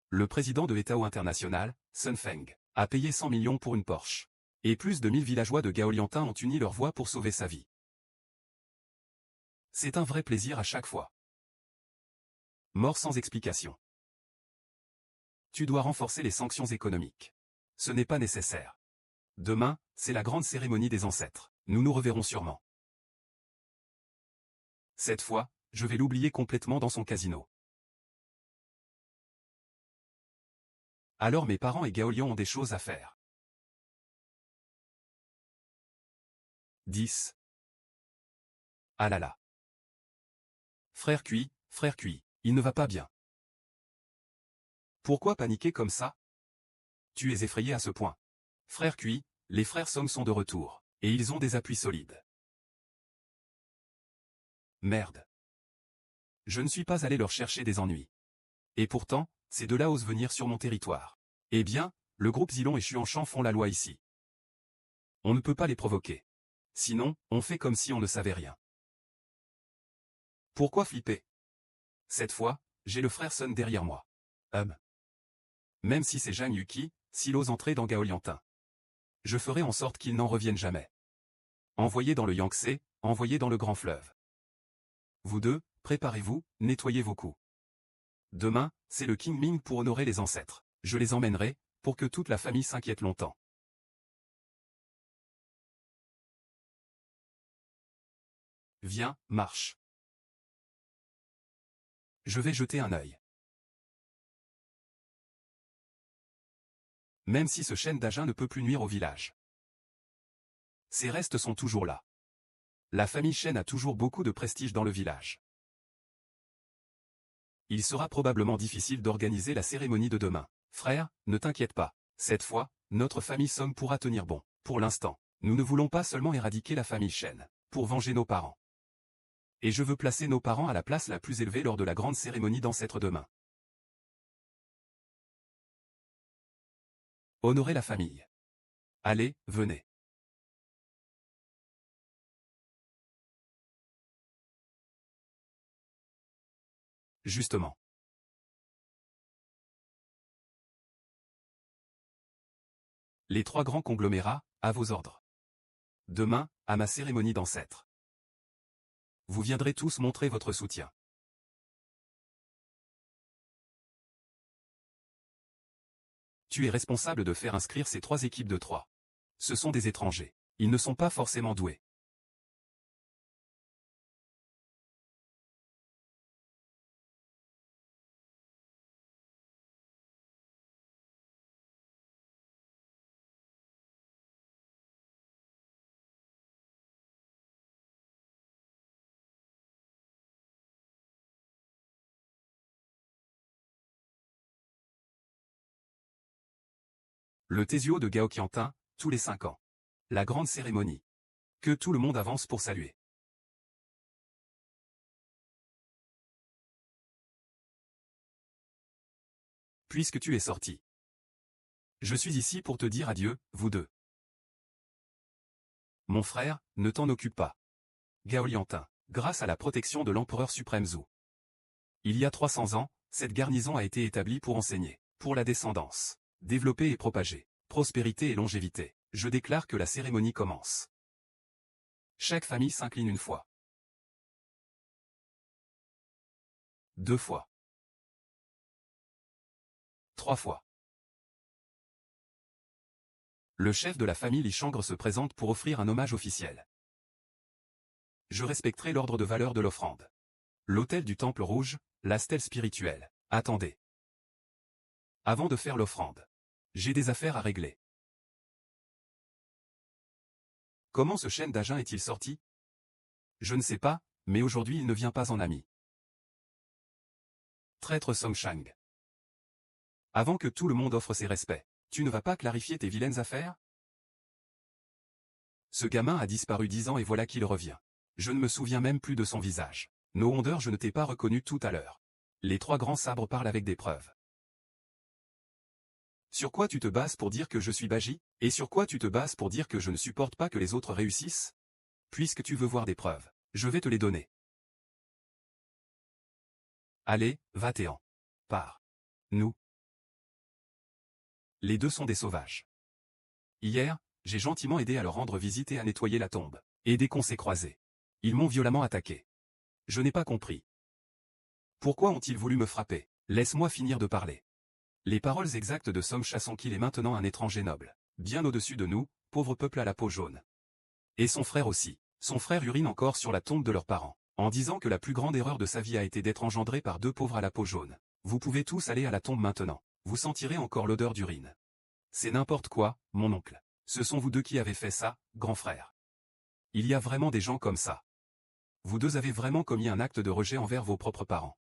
Le président de Etao International, Sun Feng, a payé 100 millions pour une Porsche. Et plus de 1000 villageois de Gaoliantin ont uni leur voix pour sauver sa vie. C'est un vrai plaisir à chaque fois. Mort sans explication. Tu dois renforcer les sanctions économiques. Ce n'est pas nécessaire. Demain, c'est la grande cérémonie des ancêtres. Nous nous reverrons sûrement. Cette fois, je vais l'oublier complètement dans son casino. Alors mes parents et Gaolian ont des choses à faire. 10. Ah là là. Frère Cui, il ne va pas bien. Pourquoi paniquer comme ça? Tu es effrayé à ce point. Frère Cui, les frères Song sont de retour, et ils ont des appuis solides. Merde. Je ne suis pas allé leur chercher des ennuis. Et pourtant, ces deux-là osent venir sur mon territoire. Eh bien, le groupe Zilong et Xuanshan font la loi ici. On ne peut pas les provoquer. Sinon, on fait comme si on ne savait rien. Pourquoi flipper? Cette fois, j'ai le frère Sun derrière moi. Même si c'est Zhang Yuqi, s'il ose entrer dans Gaoliantin. Je ferai en sorte qu'il n'en revienne jamais. Envoyez dans le Yangtze, envoyez dans le grand fleuve. Vous deux, préparez-vous, nettoyez vos coups. Demain, c'est le King Ming pour honorer les ancêtres. Je les emmènerai, pour que toute la famille s'inquiète longtemps. Viens, marche. Je vais jeter un œil. Même si ce Chen Dajun ne peut plus nuire au village. Ses restes sont toujours là. La famille Chen a toujours beaucoup de prestige dans le village. Il sera probablement difficile d'organiser la cérémonie de demain. Frère, ne t'inquiète pas. Cette fois, notre famille Song pourra tenir bon. Pour l'instant, nous ne voulons pas seulement éradiquer la famille Chen, pour venger nos parents. Et je veux placer nos parents à la place la plus élevée lors de la grande cérémonie d'ancêtres demain. Honorer la famille. Allez, venez. Justement. Les 3 grands conglomérats, à vos ordres. Demain, à ma cérémonie d'ancêtres. Vous viendrez tous montrer votre soutien. Tu es responsable de faire inscrire ces 3 équipes de 3. Ce sont des étrangers. Ils ne sont pas forcément doués. Le Tésio de Gaoqiantin, tous les 5 ans. La grande cérémonie. Que tout le monde avance pour saluer. Puisque tu es sorti. Je suis ici pour te dire adieu, vous deux. Mon frère, ne t'en occupe pas. Gaoliantin, grâce à la protection de l'empereur suprême Zhou. Il y a 300 ans, cette garnison a été établie pour enseigner, pour la descendance, développer et propager, prospérité et longévité. Je déclare que la cérémonie commence. Chaque famille s'incline une fois. 2 fois. 3 fois. Le chef de la famille Lichangre se présente pour offrir un hommage officiel. Je respecterai l'ordre de valeur de l'offrande. L'autel du Temple Rouge, la stèle spirituelle. Attendez. Avant de faire l'offrande. J'ai des affaires à régler. Comment ce Chen Dajun est-il sorti? Je ne sais pas, mais aujourd'hui il ne vient pas en ami. Traître Song Shang. Avant que tout le monde offre ses respects, tu ne vas pas clarifier tes vilaines affaires? Ce gamin a disparu 10 ans et voilà qu'il revient. Je ne me souviens même plus de son visage. No wonder je ne t'ai pas reconnu tout à l'heure. Les 3 grands sabres parlent avec des preuves. Sur quoi tu te bases pour dire que je suis Bâji? Et sur quoi tu te bases pour dire que je ne supporte pas que les autres réussissent? Puisque tu veux voir des preuves, je vais te les donner. Allez, va-t'en. Pars. Nous. Les deux sont des sauvages. Hier, j'ai gentiment aidé à leur rendre visite et à nettoyer la tombe. Et dès qu'on s'est croisés, ils m'ont violemment attaqué. Je n'ai pas compris. Pourquoi ont-ils voulu me frapper? Laisse-moi finir de parler. Les paroles exactes de Song Chasonqil est maintenant un étranger noble, bien au-dessus de nous, pauvre peuple à la peau jaune. Et son frère aussi. Son frère urine encore sur la tombe de leurs parents, en disant que la plus grande erreur de sa vie a été d'être engendré par deux pauvres à la peau jaune. Vous pouvez tous aller à la tombe maintenant. Vous sentirez encore l'odeur d'urine. C'est n'importe quoi, mon oncle. Ce sont vous deux qui avez fait ça, grand frère. Il y a vraiment des gens comme ça. Vous deux avez vraiment commis un acte de rejet envers vos propres parents.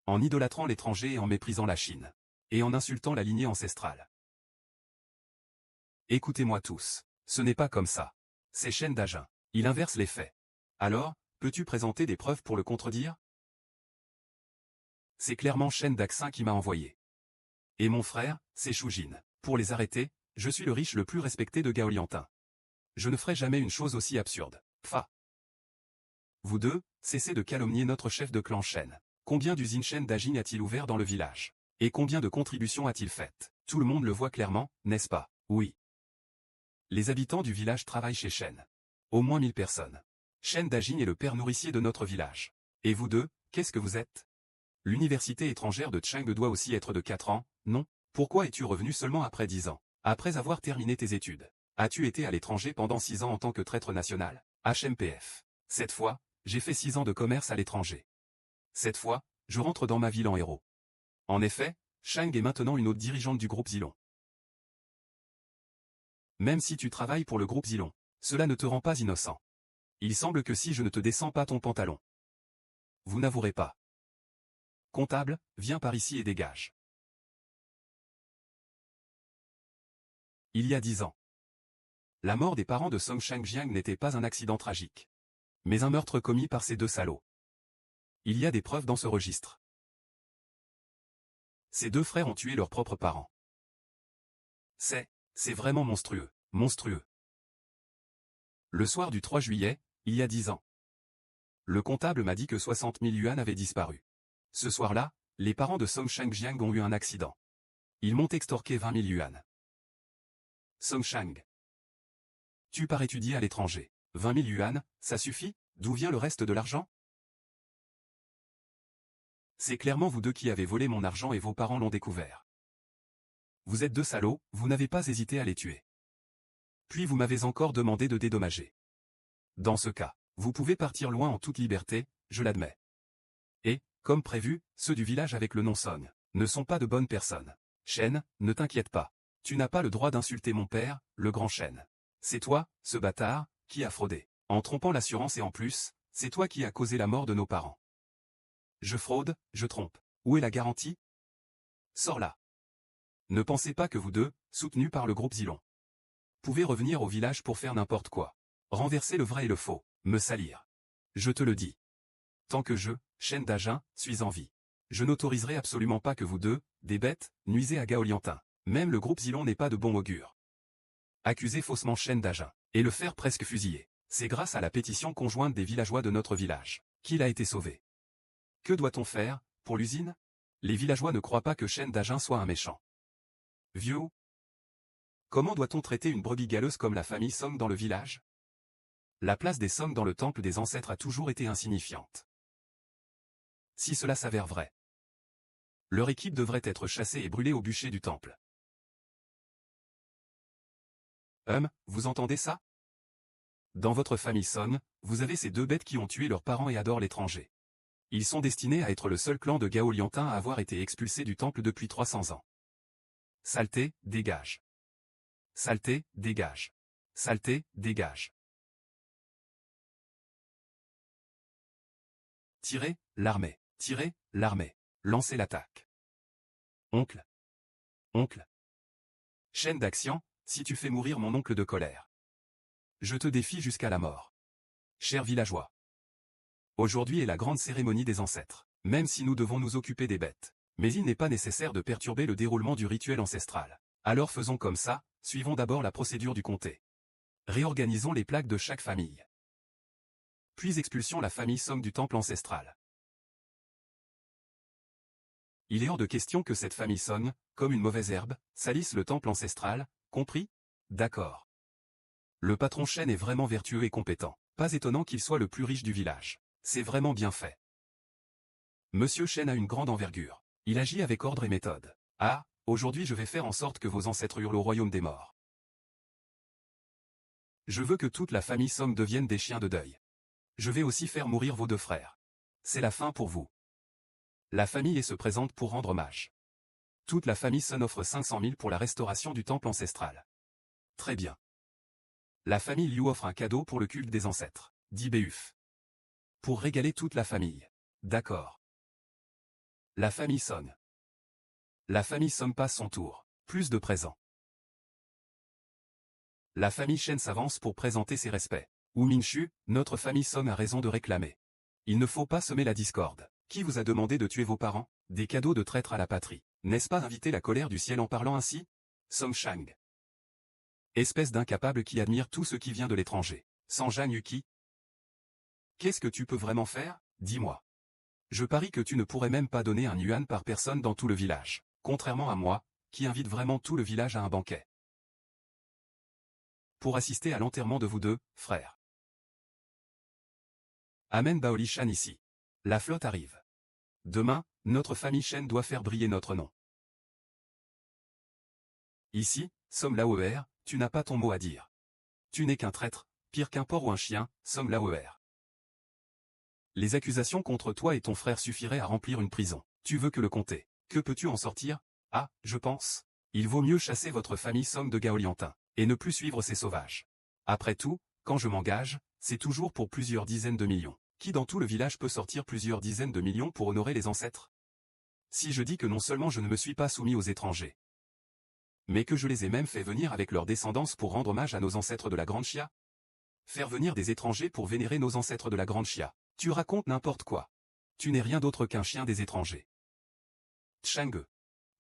En idolâtrant l'étranger et en méprisant la Chine. Et en insultant la lignée ancestrale. Écoutez-moi tous. Ce n'est pas comme ça. C'est Chen Dajun. Il inverse les faits. Alors, peux-tu présenter des preuves pour le contredire? C'est clairement Chen Daxin qui m'a envoyé. Et mon frère, c'est Shujin. Pour les arrêter, je suis le riche le plus respecté de Gaoliantin. Je ne ferai jamais une chose aussi absurde. Pfa. Vous deux, cessez de calomnier notre chef de clan Chen. Combien d'usines Chen Dajin a-t-il ouvert dans le village? Et combien de contributions a-t-il faites? Tout le monde le voit clairement, n'est-ce pas? Oui. Les habitants du village travaillent chez Chen. Au moins 1000 personnes. Chen Dajin est le père nourricier de notre village. Et vous deux, qu'est-ce que vous êtes? L'université étrangère de Chang doit aussi être de 4 ans, non? Pourquoi es-tu revenu seulement après 10 ans? Après avoir terminé tes études. As-tu été à l'étranger pendant 6 ans en tant que traître national? HMPF. Cette fois, j'ai fait 6 ans de commerce à l'étranger. Cette fois, je rentre dans ma ville en héros. En effet, Chang est maintenant une haute dirigeante du groupe Zilong. Même si tu travailles pour le groupe Zilong, cela ne te rend pas innocent. Il semble que si je ne te descends pas ton pantalon, vous n'avouerez pas. Comptable, viens par ici et dégage. Il y a 10 ans. La mort des parents de Song Shangjiang n'était pas un accident tragique, mais un meurtre commis par ces deux salauds. Il y a des preuves dans ce registre. Ces deux frères ont tué leurs propres parents. C'est vraiment monstrueux, monstrueux. Le soir du 3 juillet, il y a 10 ans. Le comptable m'a dit que 60 000 yuan avaient disparu. Ce soir-là, les parents de Song Shangjiang ont eu un accident. Ils m'ont extorqué 20 000 yuan. Song Shang. Tu pars étudier à l'étranger. 20 000 yuan, ça suffit? D'où vient le reste de l'argent? C'est clairement vous deux qui avez volé mon argent et vos parents l'ont découvert. Vous êtes deux salauds, vous n'avez pas hésité à les tuer. Puis vous m'avez encore demandé de dédommager. Dans ce cas, vous pouvez partir loin en toute liberté, je l'admets. Et, comme prévu, ceux du village avec le nom Song ne sont pas de bonnes personnes. Shen, ne t'inquiète pas. Tu n'as pas le droit d'insulter mon père, le grand Shen. C'est toi, ce bâtard, qui a fraudé. En trompant l'assurance et en plus, c'est toi qui as causé la mort de nos parents. Je fraude, je trompe. Où est la garantie? Sors là. Ne pensez pas que vous deux, soutenus par le groupe Zilong, pouvez revenir au village pour faire n'importe quoi. Renverser le vrai et le faux, me salir. Je te le dis. Tant que je, Chen Dajin, suis en vie, je n'autoriserai absolument pas que vous deux, des bêtes, nuisez à Gaoliantin. Même le groupe Zilong n'est pas de bon augure. Accuser faussement Chen Dajin, et le faire presque fusiller, c'est grâce à la pétition conjointe des villageois de notre village, qu'il a été sauvé. Que doit-on faire, pour l'usine? Les villageois ne croient pas que Chen Dajin soit un méchant. Vieux? Comment doit-on traiter une brebis galeuse comme la famille Song dans le village? La place des Song dans le temple des ancêtres a toujours été insignifiante. Si cela s'avère vrai, leur équipe devrait être chassée et brûlée au bûcher du temple. Vous entendez ça? Dans votre famille Song, vous avez ces deux bêtes qui ont tué leurs parents et adorent l'étranger. Ils sont destinés à être le seul clan de Gaoliantin à avoir été expulsé du temple depuis 300 ans. Saleté, dégage. Saleté, dégage. Saleté, dégage. Tirez, l'armée. Tirez, l'armée. Lancez l'attaque. Oncle. Oncle. Chaîne d'action, si tu fais mourir mon oncle de colère. Je te défie jusqu'à la mort. Chers villageois. Aujourd'hui est la grande cérémonie des ancêtres. Même si nous devons nous occuper des bêtes, Mais il n'est pas nécessaire de perturber le déroulement du rituel ancestral. Alors faisons comme ça, suivons d'abord la procédure du comté. Réorganisons les plaques de chaque famille. Puis expulsions la famille Song du temple ancestral. Il est hors de question que cette famille Song, comme une mauvaise herbe, salisse le temple ancestral, compris? D'accord. Le patron Shen est vraiment vertueux et compétent. Pas étonnant qu'il soit le plus riche du village. C'est vraiment bien fait. Monsieur Shen a une grande envergure. Il agit avec ordre et méthode. Ah, aujourd'hui je vais faire en sorte que vos ancêtres hurlent au royaume des morts. Je veux que toute la famille Song devienne des chiens de deuil. Je vais aussi faire mourir vos deux frères. C'est la fin pour vous. La famille se présente pour rendre hommage. Toute la famille Sun offre 500 000 pour la restauration du temple ancestral. Très bien. La famille Liu offre un cadeau pour le culte des ancêtres, dit Beuf. Pour régaler toute la famille. D'accord. La famille Song. La famille Song passe son tour. Plus de présents. La famille Shen s'avance pour présenter ses respects. Wu Mingshu, notre famille Song a raison de réclamer. Il ne faut pas semer la discorde. Qui vous a demandé de tuer vos parents? Des cadeaux de traître à la patrie. N'est-ce pas inviter la colère du ciel en parlant ainsi? Song Shang. Espèce d'incapable qui admire tout ce qui vient de l'étranger. Sanjang Yuki. Qu'est-ce que tu peux vraiment faire? Dis-moi. Je parie que tu ne pourrais même pas donner un yuan par personne dans tout le village. Contrairement à moi, qui invite vraiment tout le village à un banquet. Pour assister à l'enterrement de vous deux, frères. Amène Baoli Shan ici. La flotte arrive. Demain, notre famille Shen doit faire briller notre nom. Ici, Som Laoer, tu n'as pas ton mot à dire. Tu n'es qu'un traître, pire qu'un porc ou un chien, Som Laoer. Les accusations contre toi et ton frère suffiraient à remplir une prison. Tu veux que le comté. Que peux-tu en sortir? Ah, je pense. Il vaut mieux chasser votre famille Song de Gaoliantin, et ne plus suivre ces sauvages. Après tout, quand je m'engage, c'est toujours pour plusieurs dizaines de millions. Qui dans tout le village peut sortir plusieurs dizaines de millions pour honorer les ancêtres? Si je dis que non seulement je ne me suis pas soumis aux étrangers, mais que je les ai même fait venir avec leur descendance pour rendre hommage à nos ancêtres de la Grande Chia? Faire venir des étrangers pour vénérer nos ancêtres de la Grande Chia. Tu racontes n'importe quoi. Tu n'es rien d'autre qu'un chien des étrangers. Chang'e.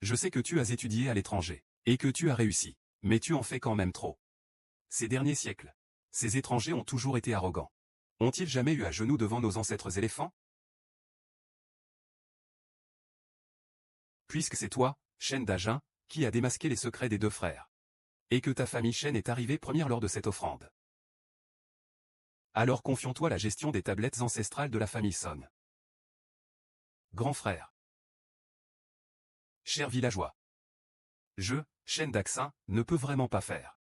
Je sais que tu as étudié à l'étranger, et que tu as réussi, mais tu en fais quand même trop. Ces derniers siècles, ces étrangers ont toujours été arrogants. Ont-ils jamais eu à genoux devant nos ancêtres éléphants? Puisque c'est toi, Shen d'Agen, qui a démasqué les secrets des deux frères. Et que ta famille Shen est arrivée première lors de cette offrande. Alors confions-toi la gestion des tablettes ancestrales de la famille Song. Grand frère. Cher villageois. Je, Shen d'Axin, ne peux vraiment pas faire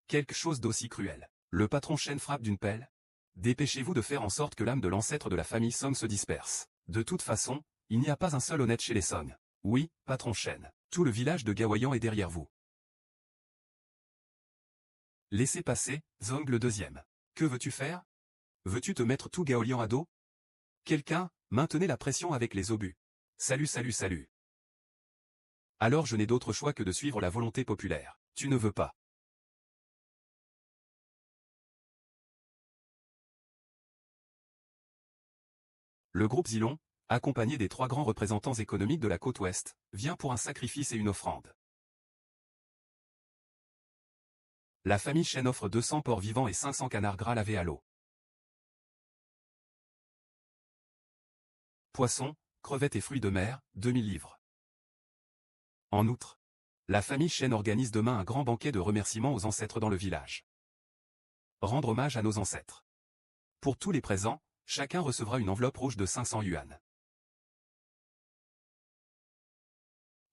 quelque chose d'aussi cruel. Le patron Shen frappe d'une pelle. Dépêchez-vous de faire en sorte que l'âme de l'ancêtre de la famille Song se disperse. De toute façon, il n'y a pas un seul honnête chez les Song. Oui, patron Shen, tout le village de Gaoyan est derrière vous. Laissez passer, Zong le deuxième. Que veux-tu faire? Veux-tu te mettre tout Gaolian à dos? Quelqu'un, maintenez la pression avec les obus. Salut salut salut. Alors je n'ai d'autre choix que de suivre la volonté populaire. Tu ne veux pas. Le groupe Zilong, accompagné des trois grands représentants économiques de la côte ouest, vient pour un sacrifice et une offrande. La famille Shen offre 200 porcs vivants et 500 canards gras lavés à l'eau. Poissons, crevettes et fruits de mer, 2000 livres. En outre, la famille Shen organise demain un grand banquet de remerciements aux ancêtres dans le village. Rendre hommage à nos ancêtres. Pour tous les présents, chacun recevra une enveloppe rouge de 500 yuan.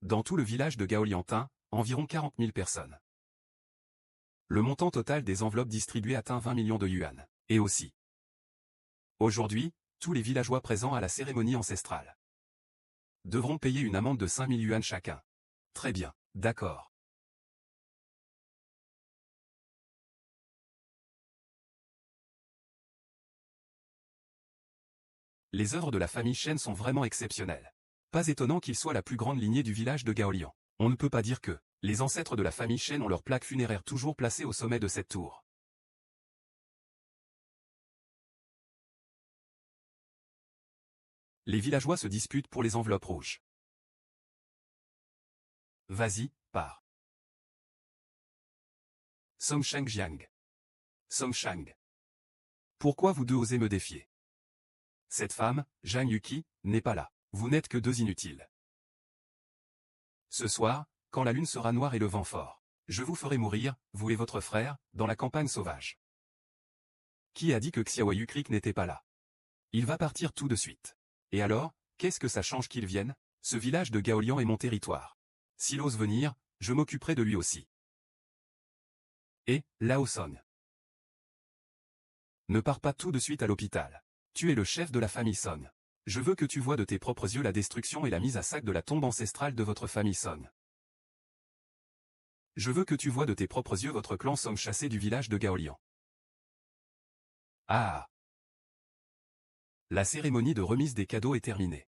Dans tout le village de Gaoliantin, environ 40 000 personnes. Le montant total des enveloppes distribuées atteint 20 millions de yuan. Et aussi. Aujourd'hui, tous les villageois présents à la cérémonie ancestrale devront payer une amende de 5 000 yuan chacun. Très bien, d'accord. Les œuvres de la famille Shen sont vraiment exceptionnelles. Pas étonnant qu'ils soient la plus grande lignée du village de Gaolian. On ne peut pas dire que les ancêtres de la famille Shen ont leur plaque funéraire toujours placée au sommet de cette tour. Les villageois se disputent pour les enveloppes rouges. Vas-y, pars. Song Shang-jiang. Song Shang. Pourquoi vous deux osez me défier? Cette femme, Zhang Yuqi, n'est pas là. Vous n'êtes que deux inutiles. Ce soir, quand la lune sera noire et le vent fort, je vous ferai mourir, vous et votre frère, dans la campagne sauvage. Qui a dit que Xiao Yukrik n'était pas là? Il va partir tout de suite. Et alors, qu'est-ce que ça change qu'il vienne? Ce village de Gaolian est mon territoire. S'il ose venir, je m'occuperai de lui aussi. Et, Lao Song. Ne pars pas tout de suite à l'hôpital. Tu es le chef de la famille Song. Je veux que tu vois de tes propres yeux la destruction et la mise à sac de la tombe ancestrale de votre famille Song. Je veux que tu vois de tes propres yeux votre clan Song chassé du village de Gaolian. Ah! La cérémonie de remise des cadeaux est terminée.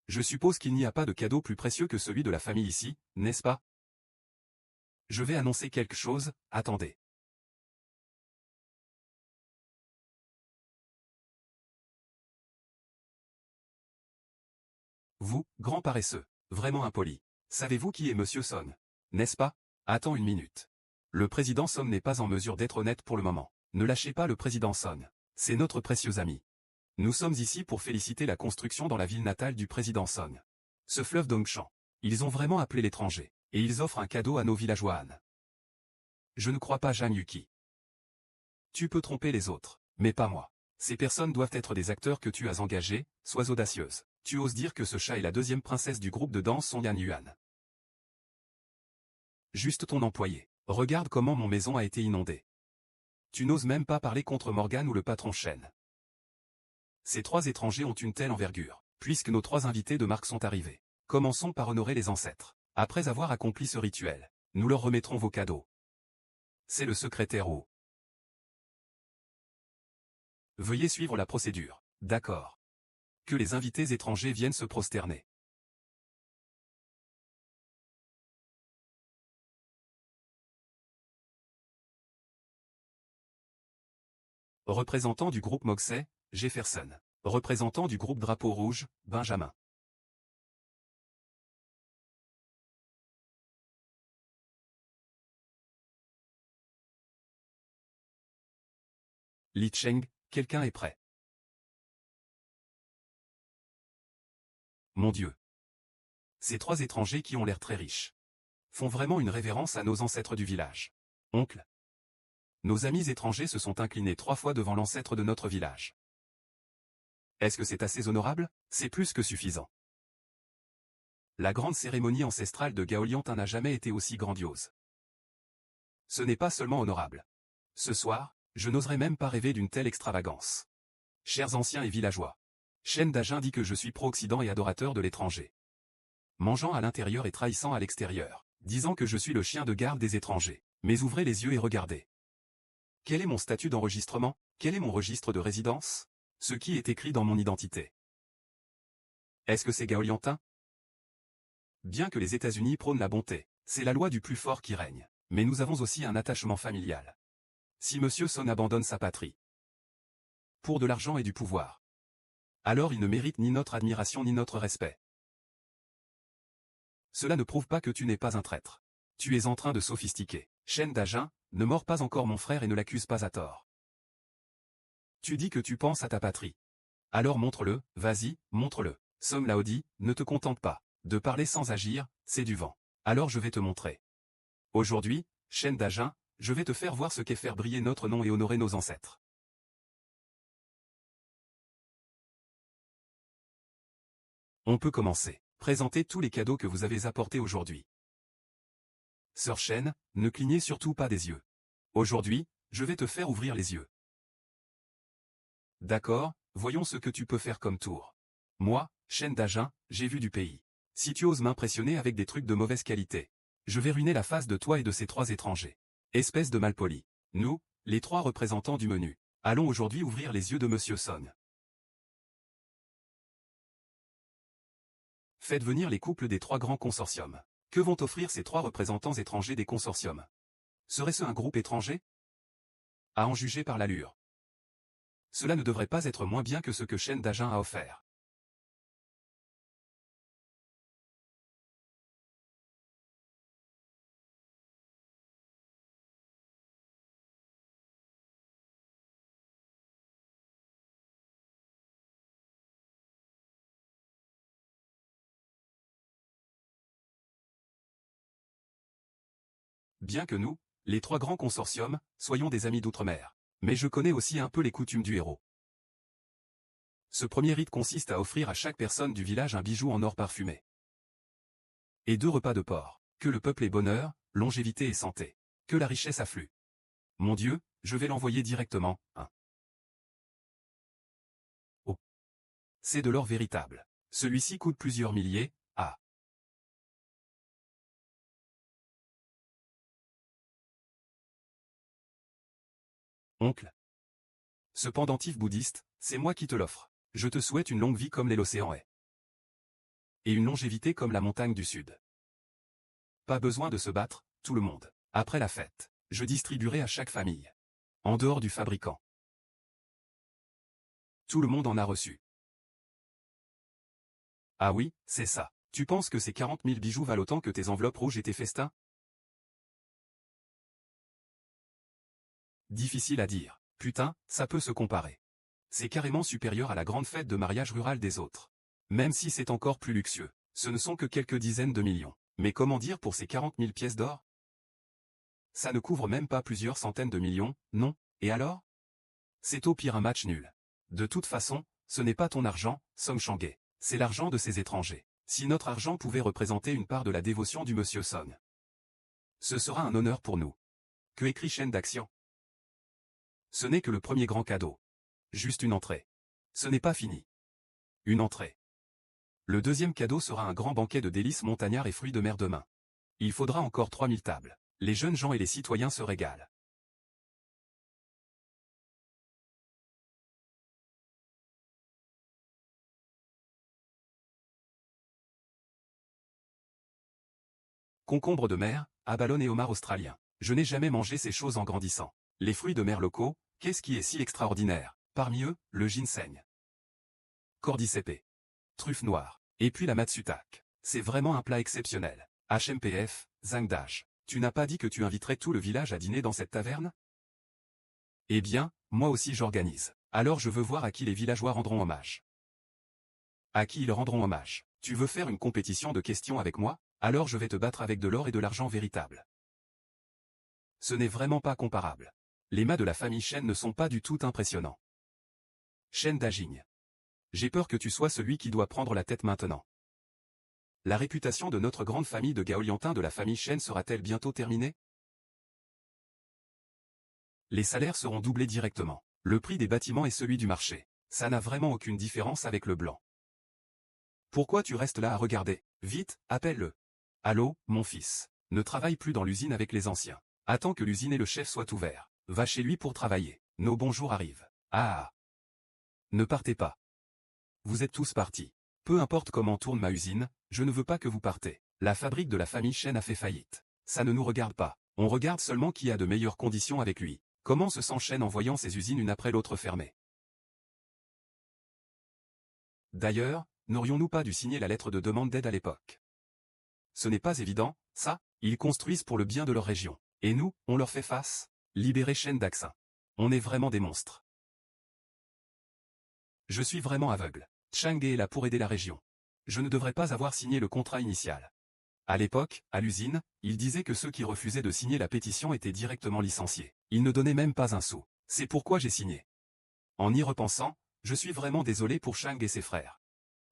Je suppose qu'il n'y a pas de cadeau plus précieux que celui de la famille ici, n'est-ce pas? Je vais annoncer quelque chose, attendez. Vous, grand paresseux, vraiment impoli. Savez-vous qui est Monsieur Song? N'est-ce pas? Attends une minute. Le président Song n'est pas en mesure d'être honnête pour le moment. Ne lâchez pas le président Song. C'est notre précieux ami. Nous sommes ici pour féliciter la construction dans la ville natale du président Song. Ce fleuve Dongshan. Ils ont vraiment appelé l'étranger, et ils offrent un cadeau à nos villageois Han. Je ne crois pas Zhang Yuqi. Tu peux tromper les autres, mais pas moi. Ces personnes doivent être des acteurs que tu as engagés, sois audacieuse. Tu oses dire que ce chat est la deuxième princesse du groupe de danse Song Yan Yuan. Juste ton employé. Regarde comment mon maison a été inondée. Tu n'oses même pas parler contre Morgan ou le patron Shen. Ces trois étrangers ont une telle envergure, puisque nos trois invités de marque sont arrivés. Commençons par honorer les ancêtres. Après avoir accompli ce rituel, nous leur remettrons vos cadeaux. C'est le secrétaire haut. Veuillez suivre la procédure. D'accord. Que les invités étrangers viennent se prosterner. Représentant du groupe Moxey, Jefferson. Représentant du groupe Drapeau Rouge, Benjamin. Li Cheng, quelqu'un est prêt. Mon Dieu. Ces trois étrangers qui ont l'air très riches font vraiment une révérence à nos ancêtres du village. Oncle. Nos amis étrangers se sont inclinés 3 fois devant l'ancêtre de notre village. Est-ce que c'est assez honorable? C'est plus que suffisant. La grande cérémonie ancestrale de Gaoliantin n'a jamais été aussi grandiose. Ce n'est pas seulement honorable. Ce soir, je n'oserais même pas rêver d'une telle extravagance. Chers anciens et villageois. Shen Dajin dit que je suis pro-Occident et adorateur de l'étranger. Mangeant à l'intérieur et trahissant à l'extérieur, disant que je suis le chien de garde des étrangers. Mais ouvrez les yeux et regardez. Quel est mon statut d'enregistrement? Quel est mon registre de résidence? Ce qui est écrit dans mon identité. Est-ce que c'est Gaoliantin? Bien que les États-Unis prônent la bonté, c'est la loi du plus fort qui règne. Mais nous avons aussi un attachement familial. Si Monsieur Son abandonne sa patrie pour de l'argent et du pouvoir, alors il ne mérite ni notre admiration ni notre respect. Cela ne prouve pas que tu n'es pas un traître. Tu es en train de sophistiquer. Shen Dajin, ne mords pas encore mon frère et ne l'accuse pas à tort. Tu dis que tu penses à ta patrie. Alors montre-le, vas-y, montre-le. Som Laodi, ne te contente pas de parler sans agir, c'est du vent. Alors je vais te montrer. Aujourd'hui, Shen Dajin, je vais te faire voir ce qu'est faire briller notre nom et honorer nos ancêtres. On peut commencer. Présentez tous les cadeaux que vous avez apportés aujourd'hui. Sœur Shen, ne clignez surtout pas des yeux. Aujourd'hui, je vais te faire ouvrir les yeux. D'accord, voyons ce que tu peux faire comme tour. Moi, Shen Dajin, j'ai vu du pays. Si tu oses m'impressionner avec des trucs de mauvaise qualité, je vais ruiner la face de toi et de ces trois étrangers. Espèce de malpoli. Nous, les trois représentants du menu, allons aujourd'hui ouvrir les yeux de Monsieur Song. Faites venir les couples des trois grands consortiums. Que vont offrir ces trois représentants étrangers des consortiums? Serait-ce un groupe étranger? À en juger par l'allure. Cela ne devrait pas être moins bien que ce que Shen Dajin a offert. Bien que nous, les trois grands consortiums, soyons des amis d'outre-mer. Mais je connais aussi un peu les coutumes du héros. Ce premier rite consiste à offrir à chaque personne du village un bijou en or parfumé. Et 2 repas de porc. Que le peuple ait bonheur, longévité et santé. Que la richesse afflue. Mon Dieu, je vais l'envoyer directement, hein. Oh. C'est de l'or véritable. Celui-ci coûte plusieurs milliers, ah. Oncle. Ce pendentif bouddhiste, c'est moi qui te l'offre. Je te souhaite une longue vie comme l'océan est. Et une longévité comme la montagne du sud. Pas besoin de se battre, tout le monde. Après la fête, je distribuerai à chaque famille. En dehors du fabricant. Tout le monde en a reçu. Ah oui, c'est ça. Tu penses que ces 40 000 bijoux valent autant que tes enveloppes rouges et tes festins? Difficile à dire. Putain, ça peut se comparer. C'est carrément supérieur à la grande fête de mariage rurale des autres. Même si c'est encore plus luxueux, ce ne sont que quelques dizaines de millions. Mais comment dire pour ces 40 000 pièces d'or? Ça ne couvre même pas plusieurs centaines de millions, non? Et alors? C'est au pire un match nul. De toute façon, ce n'est pas ton argent, Song Chang'e. C'est l'argent de ces étrangers. Si notre argent pouvait représenter une part de la dévotion du monsieur Song, ce sera un honneur pour nous. Que écrit Chaîne d'Action? Ce n'est que le premier grand cadeau. Juste une entrée. Ce n'est pas fini. Une entrée. Le deuxième cadeau sera un grand banquet de délices montagnards et fruits de mer demain. Il faudra encore 3000 tables. Les jeunes gens et les citoyens se régalent. Concombre de mer, abalone et homard australien. Je n'ai jamais mangé ces choses en grandissant. Les fruits de mer locaux, qu'est-ce qui est si extraordinaire? Parmi eux, le ginseng. Cordyceps. Truffe noire. Et puis la matsutake. C'est vraiment un plat exceptionnel. HMPF, Zhangdage. Tu n'as pas dit que tu inviterais tout le village à dîner dans cette taverne? Eh bien, moi aussi j'organise. Alors je veux voir à qui les villageois rendront hommage. À qui ils rendront hommage. Tu veux faire une compétition de questions avec moi? Alors je vais te battre avec de l'or et de l'argent véritable. Ce n'est vraiment pas comparable. Les mâts de la famille Chen ne sont pas du tout impressionnants. Chen Dajing. J'ai peur que tu sois celui qui doit prendre la tête maintenant. La réputation de notre grande famille de Gaoliantins de la famille Chen sera-t-elle bientôt terminée? Les salaires seront doublés directement. Le prix des bâtiments est celui du marché. Ça n'a vraiment aucune différence avec le blanc. Pourquoi tu restes là à regarder? Vite, appelle-le. Allô, mon fils. Ne travaille plus dans l'usine avec les anciens. Attends que l'usine et le chef soient ouverts. Va chez lui pour travailler. Nos bons jours arrivent. Ah. Ne partez pas. Vous êtes tous partis. Peu importe comment tourne ma usine, je ne veux pas que vous partez. La fabrique de la famille Chen a fait faillite. Ça ne nous regarde pas. On regarde seulement qui a de meilleures conditions avec lui. Comment se sent Chen en voyant ses usines une après l'autre fermées? D'ailleurs, n'aurions-nous pas dû signer la lettre de demande d'aide à l'époque? Ce n'est pas évident, ça. Ils construisent pour le bien de leur région. Et nous, on leur fait face? Libérer Chen Daxin. On est vraiment des monstres. Je suis vraiment aveugle. Chang'e est là pour aider la région. Je ne devrais pas avoir signé le contrat initial. À l'époque, à l'usine, il disait que ceux qui refusaient de signer la pétition étaient directement licenciés. Ils ne donnaient même pas un sou. C'est pourquoi j'ai signé. En y repensant, je suis vraiment désolé pour Chang et ses frères.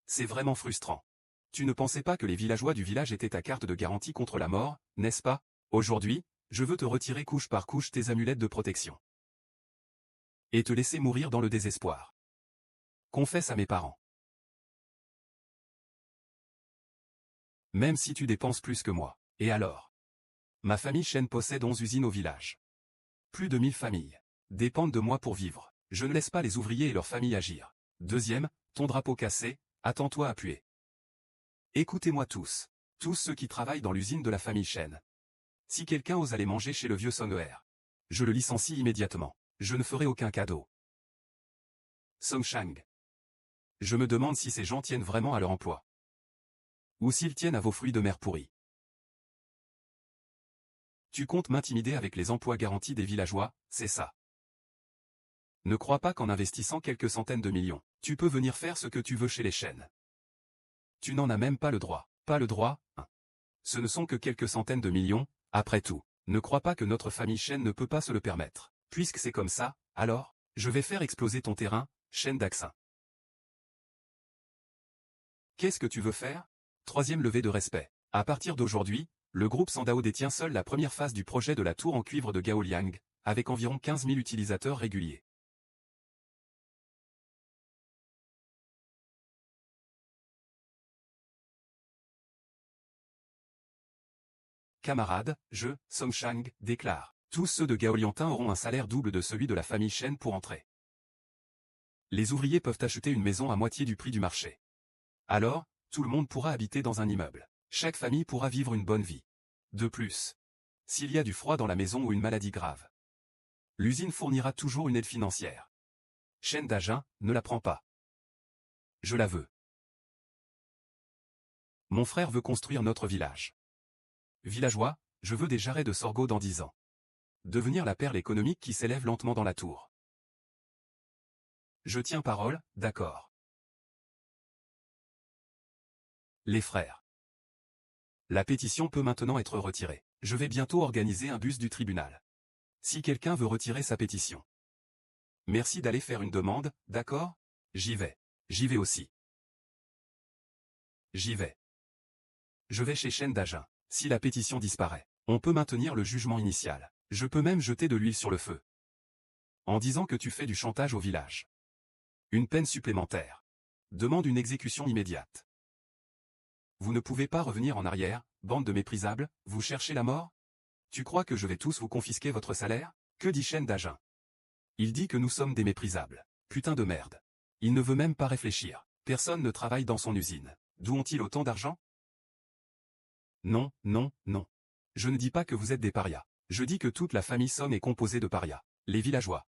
C'est vraiment frustrant. Tu ne pensais pas que les villageois du village étaient ta carte de garantie contre la mort, n'est-ce pas? Aujourd'hui, je veux te retirer couche par couche tes amulettes de protection. Et te laisser mourir dans le désespoir. Confesse à mes parents. Même si tu dépenses plus que moi. Et alors? Ma famille Chen possède 11 usines au village. Plus de 1000 familles dépendent de moi pour vivre. Je ne laisse pas les ouvriers et leurs familles agir. Deuxième, ton drapeau cassé, attends-toi à puer. Écoutez-moi tous. Tous ceux qui travaillent dans l'usine de la famille Chen. Si quelqu'un ose aller manger chez le vieux Song Er, je le licencie immédiatement. Je ne ferai aucun cadeau. Song Chang. Je me demande si ces gens tiennent vraiment à leur emploi. Ou s'ils tiennent à vos fruits de mer pourris. Tu comptes m'intimider avec les emplois garantis des villageois, c'est ça. Ne crois pas qu'en investissant quelques centaines de millions, tu peux venir faire ce que tu veux chez les Chen. Tu n'en as même pas le droit. Pas le droit, hein. Ce ne sont que quelques centaines de millions, après tout. Ne crois pas que notre famille Chen ne peut pas se le permettre. Puisque c'est comme ça, alors, je vais faire exploser ton terrain, Chen Daxin. Qu'est-ce que tu veux faire? Troisième levée de respect. À partir d'aujourd'hui, le groupe Sandao détient seul la première phase du projet de la tour en cuivre de Gaoliang, avec environ 15 000 utilisateurs réguliers. Camarades, je, Song Shang, déclare. Tous ceux de Gaoliantin auront un salaire double de celui de la famille Chen pour entrer. Les ouvriers peuvent acheter une maison à moitié du prix du marché. Alors, tout le monde pourra habiter dans un immeuble. Chaque famille pourra vivre une bonne vie. De plus, s'il y a du froid dans la maison ou une maladie grave, l'usine fournira toujours une aide financière. Chen Dajin, ne la prends pas. Je la veux. Mon frère veut construire notre village. Villageois, je veux des jarrets de sorgho dans 10 ans. Devenir la perle économique qui s'élève lentement dans la tour. Je tiens parole, d'accord. Les frères. La pétition peut maintenant être retirée. Je vais bientôt organiser un bus du tribunal. Si quelqu'un veut retirer sa pétition. Merci d'aller faire une demande, d'accord? J'y vais. J'y vais aussi. J'y vais. Je vais chez Chen Dajin. Si la pétition disparaît, on peut maintenir le jugement initial. Je peux même jeter de l'huile sur le feu. En disant que tu fais du chantage au village. Une peine supplémentaire. Demande une exécution immédiate. Vous ne pouvez pas revenir en arrière, bande de méprisables, vous cherchez la mort? Tu crois que je vais tous vous confisquer votre salaire? Que dit Chen Dajin? Il dit que nous sommes des méprisables. Putain de merde. Il ne veut même pas réfléchir. Personne ne travaille dans son usine. D'où ont-ils autant d'argent? Non, non, non. Je ne dis pas que vous êtes des parias. Je dis que toute la famille Song est composée de parias. Les villageois.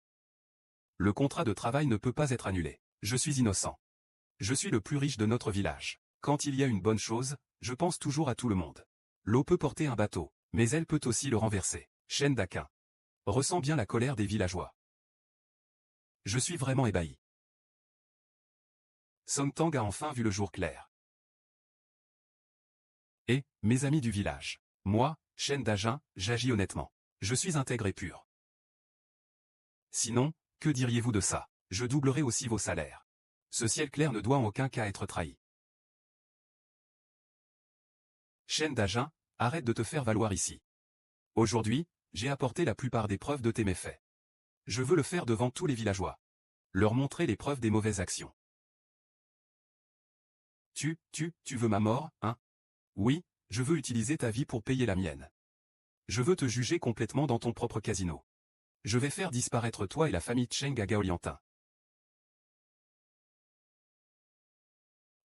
Le contrat de travail ne peut pas être annulé. Je suis innocent. Je suis le plus riche de notre village. Quand il y a une bonne chose, je pense toujours à tout le monde. L'eau peut porter un bateau, mais elle peut aussi le renverser. Chen Daquin ressent bien la colère des villageois. Je suis vraiment ébahi. Song Tang a enfin vu le jour clair. Et, mes amis du village, moi, Chen Dajin, j'agis honnêtement. Je suis intègre et pur. Sinon, que diriez-vous de ça? Je doublerai aussi vos salaires. Ce ciel clair ne doit en aucun cas être trahi. Chen Dajin, arrête de te faire valoir ici. Aujourd'hui, j'ai apporté la plupart des preuves de tes méfaits. Je veux le faire devant tous les villageois. Leur montrer les preuves des mauvaises actions. Tu veux ma mort, hein? Oui, je veux utiliser ta vie pour payer la mienne. Je veux te juger complètement dans ton propre casino. Je vais faire disparaître toi et la famille Cheng à Gaoliantin.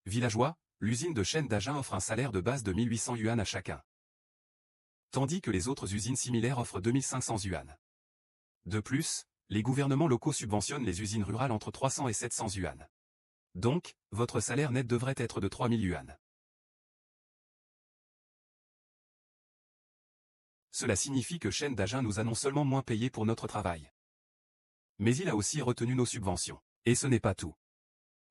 Villageois, l'usine de Chen Dajin offre un salaire de base de 1800 yuan à chacun. Tandis que les autres usines similaires offrent 2500 yuan. De plus, les gouvernements locaux subventionnent les usines rurales entre 300 et 700 yuan. Donc, votre salaire net devrait être de 3000 yuan. Cela signifie que Chen Dajin nous a non seulement moins payé pour notre travail, mais il a aussi retenu nos subventions. Et ce n'est pas tout.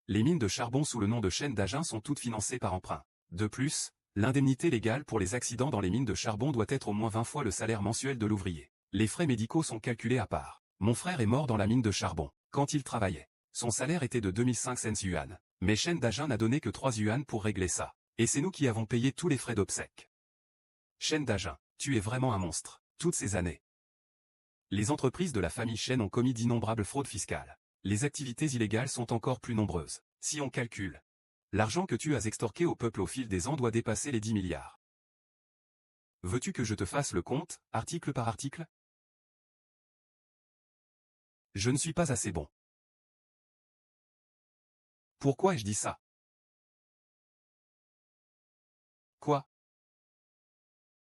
Les mines de charbon sous le nom de Chen Dajin sont toutes financées par emprunt. De plus, l'indemnité légale pour les accidents dans les mines de charbon doit être au moins 20 fois le salaire mensuel de l'ouvrier. Les frais médicaux sont calculés à part. Mon frère est mort dans la mine de charbon, quand il travaillait. Son salaire était de 2500 yuan. Mais Chen Dajin n'a donné que 3 yuan pour régler ça. Et c'est nous qui avons payé tous les frais d'obsèques. Chen Dajin, tu es vraiment un monstre. Toutes ces années, les entreprises de la famille Chen ont commis d'innombrables fraudes fiscales. Les activités illégales sont encore plus nombreuses. Si on calcule, l'argent que tu as extorqué au peuple au fil des ans doit dépasser les 10 milliards. Veux-tu que je te fasse le compte, article par article? Je ne suis pas assez bon. Pourquoi ai-je dit ça? Quoi?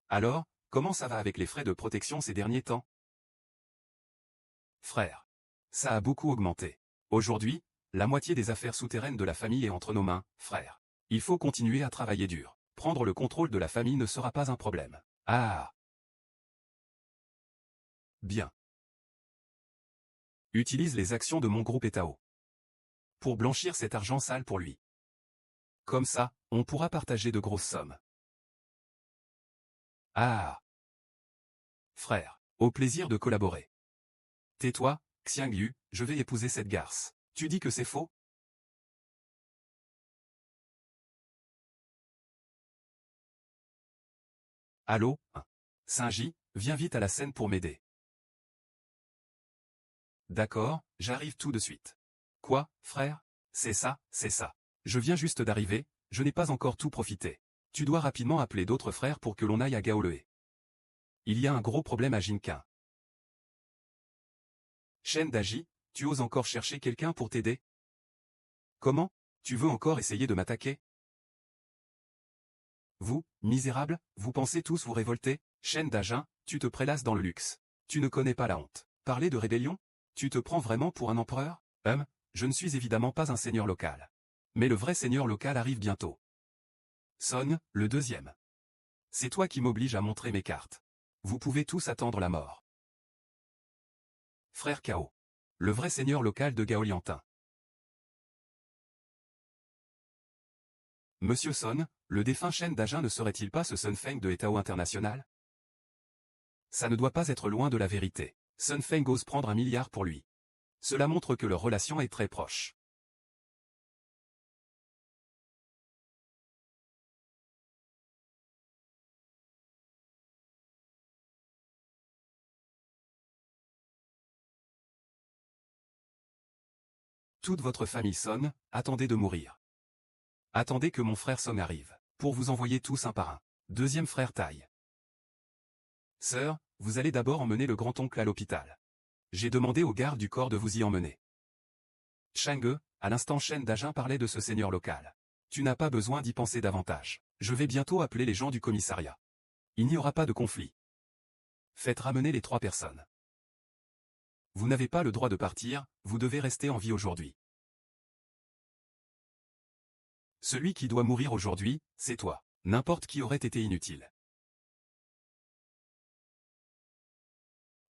Alors, comment ça va avec les frais de protection ces derniers temps? Frère, ça a beaucoup augmenté. Aujourd'hui, la moitié des affaires souterraines de la famille est entre nos mains, frère. Il faut continuer à travailler dur. Prendre le contrôle de la famille ne sera pas un problème. Ah! Bien. Utilise les actions de mon groupe Etao pour blanchir cet argent sale pour lui. Comme ça, on pourra partager de grosses sommes. Ah! frère. Au plaisir de collaborer. Tais-toi, Xiangyu, je vais épouser cette garce. Tu dis que c'est faux? Allô? Saint-Ji, viens vite à la scène pour m'aider. D'accord, j'arrive tout de suite. Quoi, frère? C'est ça, c'est ça. Je viens juste d'arriver, je n'ai pas encore tout profité. Tu dois rapidement appeler d'autres frères pour que l'on aille à Gaolue. Il y a un gros problème à Jinqing. Shen Daji, tu oses encore chercher quelqu'un pour t'aider? Comment? Tu veux encore essayer de m'attaquer? Vous, misérables, vous pensez tous vous révolter? Shen Dajin, tu te prélasses dans le luxe. Tu ne connais pas la honte. Parler de rébellion? Tu te prends vraiment pour un empereur? Je ne suis évidemment pas un seigneur local. Mais le vrai seigneur local arrive bientôt. Son, le deuxième. C'est toi qui m'oblige à montrer mes cartes. Vous pouvez tous attendre la mort. Frère Cao. Le vrai seigneur local de Gaoliantin. Monsieur Son, le défunt Shen Dajin ne serait-il pas ce Sun Feng de Etao International? Ça ne doit pas être loin de la vérité. Sun Feng ose prendre 1 milliard pour lui. Cela montre que leur relation est très proche. Toute votre famille Son, attendez de mourir. Attendez que mon frère Song arrive, pour vous envoyer tous un par un. Deuxième frère Tai. Sœur, vous allez d'abord emmener le grand-oncle à l'hôpital. J'ai demandé aux gardes du corps de vous y emmener. Chang'e, à l'instant Shen Dajin parlait de ce seigneur local. Tu n'as pas besoin d'y penser davantage. Je vais bientôt appeler les gens du commissariat. Il n'y aura pas de conflit. Faites ramener les 3 personnes. Vous n'avez pas le droit de partir, vous devez rester en vie aujourd'hui. Celui qui doit mourir aujourd'hui, c'est toi. N'importe qui aurait été inutile.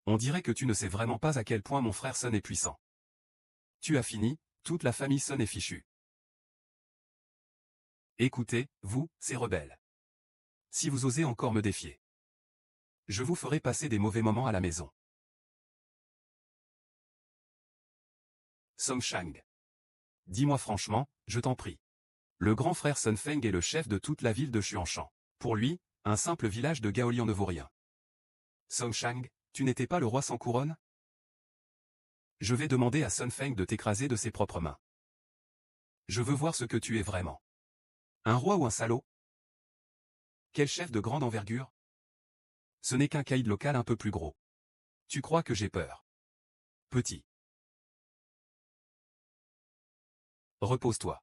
On dirait que tu ne sais vraiment pas à quel point mon frère Son est puissant. Tu as fini, toute la famille Son est fichue. Écoutez, vous, ces rebelles. Si vous osez encore me défier, je vous ferai passer des mauvais moments à la maison. Song Shang. Dis-moi franchement, je t'en prie. Le grand frère Sun Feng est le chef de toute la ville de Xuanshan. Pour lui, un simple village de Gaolian ne vaut rien. Song Shang, tu n'étais pas le roi sans couronne? Je vais demander à Sun Feng de t'écraser de ses propres mains. Je veux voir ce que tu es vraiment. Un roi ou un salaud? Quel chef de grande envergure? Ce n'est qu'un caïd local un peu plus gros. Tu crois que j'ai peur? Petit. Repose-toi.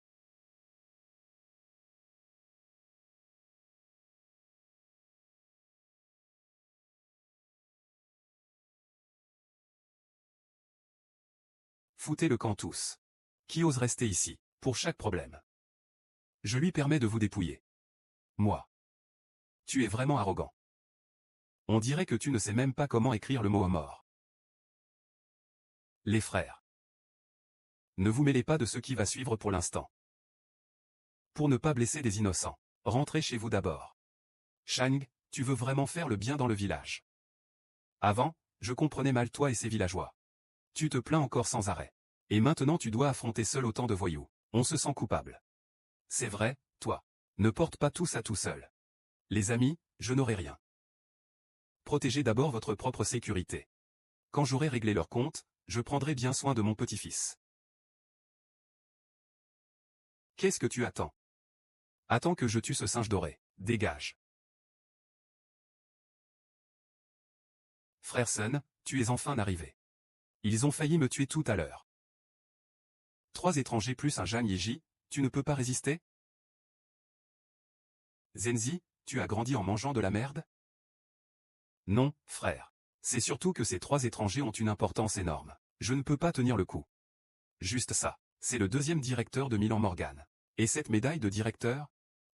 Foutez le camp tous. Qui ose rester ici, pour chaque problème? Je lui permets de vous dépouiller. Moi. Tu es vraiment arrogant. On dirait que tu ne sais même pas comment écrire le mot mort. Les frères. Ne vous mêlez pas de ce qui va suivre pour l'instant. Pour ne pas blesser des innocents, rentrez chez vous d'abord. Shang, tu veux vraiment faire le bien dans le village. Avant, je comprenais mal toi et ces villageois. Tu te plains encore sans arrêt. Et maintenant tu dois affronter seul autant de voyous. On se sent coupable. C'est vrai, toi. Ne porte pas tout ça tout seul. Les amis, je n'aurai rien. Protégez d'abord votre propre sécurité. Quand j'aurai réglé leur compte, je prendrai bien soin de mon petit-fils. Qu'est-ce que tu attends? Attends que je tue ce singe doré. Dégage. Frère Sun, tu es enfin arrivé. Ils ont failli me tuer tout à l'heure. 3 étrangers plus un Zhang Yiji, tu ne peux pas résister? Zenzi, tu as grandi en mangeant de la merde? Non, frère. C'est surtout que ces 3 étrangers ont une importance énorme. Je ne peux pas tenir le coup. Juste ça. C'est le 2e directeur de Milan Morgan. Et cette médaille de directeur?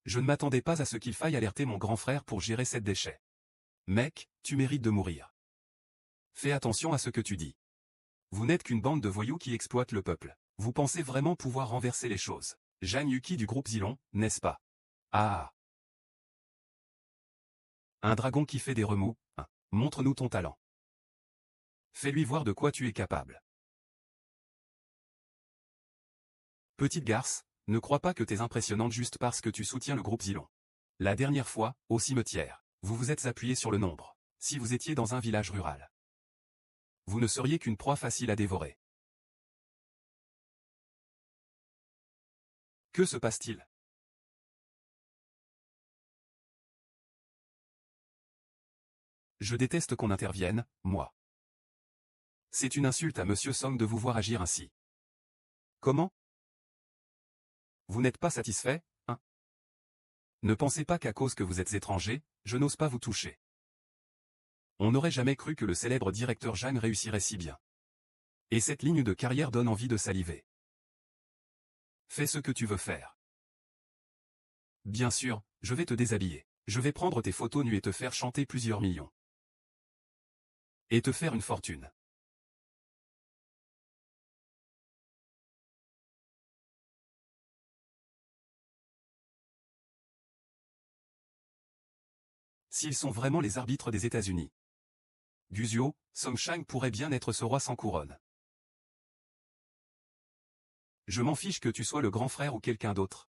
Je ne m'attendais pas à ce qu'il faille alerter mon grand frère pour gérer cette déchet. Mec, tu mérites de mourir. Fais attention à ce que tu dis. Vous n'êtes qu'une bande de voyous qui exploitent le peuple. Vous pensez vraiment pouvoir renverser les choses. Zhang Yuqi du groupe Zilong, n'est-ce pas? Ah. Un dragon qui fait des remous, Montre-nous ton talent. Fais-lui voir de quoi tu es capable. Petite garce, ne crois pas que t'es impressionnante juste parce que tu soutiens le groupe Zilon. La dernière fois, au cimetière, vous vous êtes appuyé sur le nombre. Si vous étiez dans un village rural, vous ne seriez qu'une proie facile à dévorer. Que se passe-t-il? Je déteste qu'on intervienne, moi. C'est une insulte à Monsieur Song de vous voir agir ainsi. Comment? Vous n'êtes pas satisfait, hein? Ne pensez pas qu'à cause que vous êtes étranger, je n'ose pas vous toucher. On n'aurait jamais cru que le célèbre directeur Zhang réussirait si bien. Et cette ligne de carrière donne envie de saliver. Fais ce que tu veux faire. Bien sûr, je vais te déshabiller. Je vais prendre tes photos nues et te faire chanter plusieurs millions. Et te faire une fortune. S'ils sont vraiment les arbitres des États-Unis. Guzio, Song Shang pourrait bien être ce roi sans couronne. Je m'en fiche que tu sois le grand frère ou quelqu'un d'autre.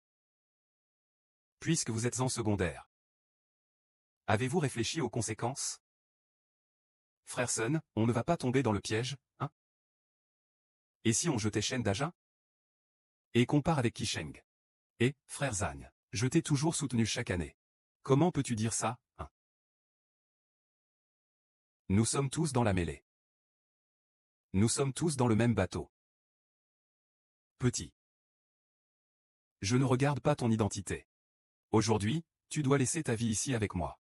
Puisque vous êtes en secondaire. Avez-vous réfléchi aux conséquences? Frère Sun, on ne va pas tomber dans le piège, hein? Et si on jetait Shen Daja? Et compare avec Qisheng. Et, frère Zhang, je t'ai toujours soutenu chaque année. Comment peux-tu dire ça, hein? Nous sommes tous dans la mêlée. Nous sommes tous dans le même bateau. Petit. Je ne regarde pas ton identité. Aujourd'hui, tu dois laisser ta vie ici avec moi.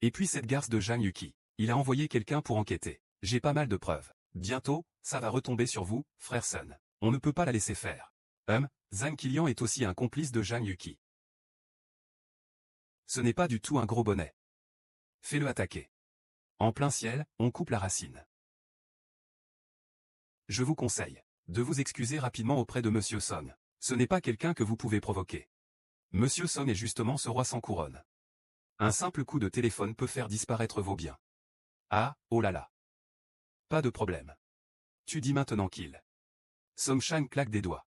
Et puis cette garce de Zhang Yuqi. Il a envoyé quelqu'un pour enquêter. J'ai pas mal de preuves. Bientôt, ça va retomber sur vous, frère Sun. On ne peut pas la laisser faire. Zhang Qiliang est aussi un complice de Zhang Yuqi. Ce n'est pas du tout un gros bonnet. Fais-le attaquer. En plein ciel, on coupe la racine. Je vous conseille de vous excuser rapidement auprès de Monsieur Song. Ce n'est pas quelqu'un que vous pouvez provoquer. Monsieur Song est justement ce roi sans couronne. Un simple coup de téléphone peut faire disparaître vos biens. Ah, oh là là. Pas de problème. Tu dis maintenant qu'il. Song Shang claque des doigts.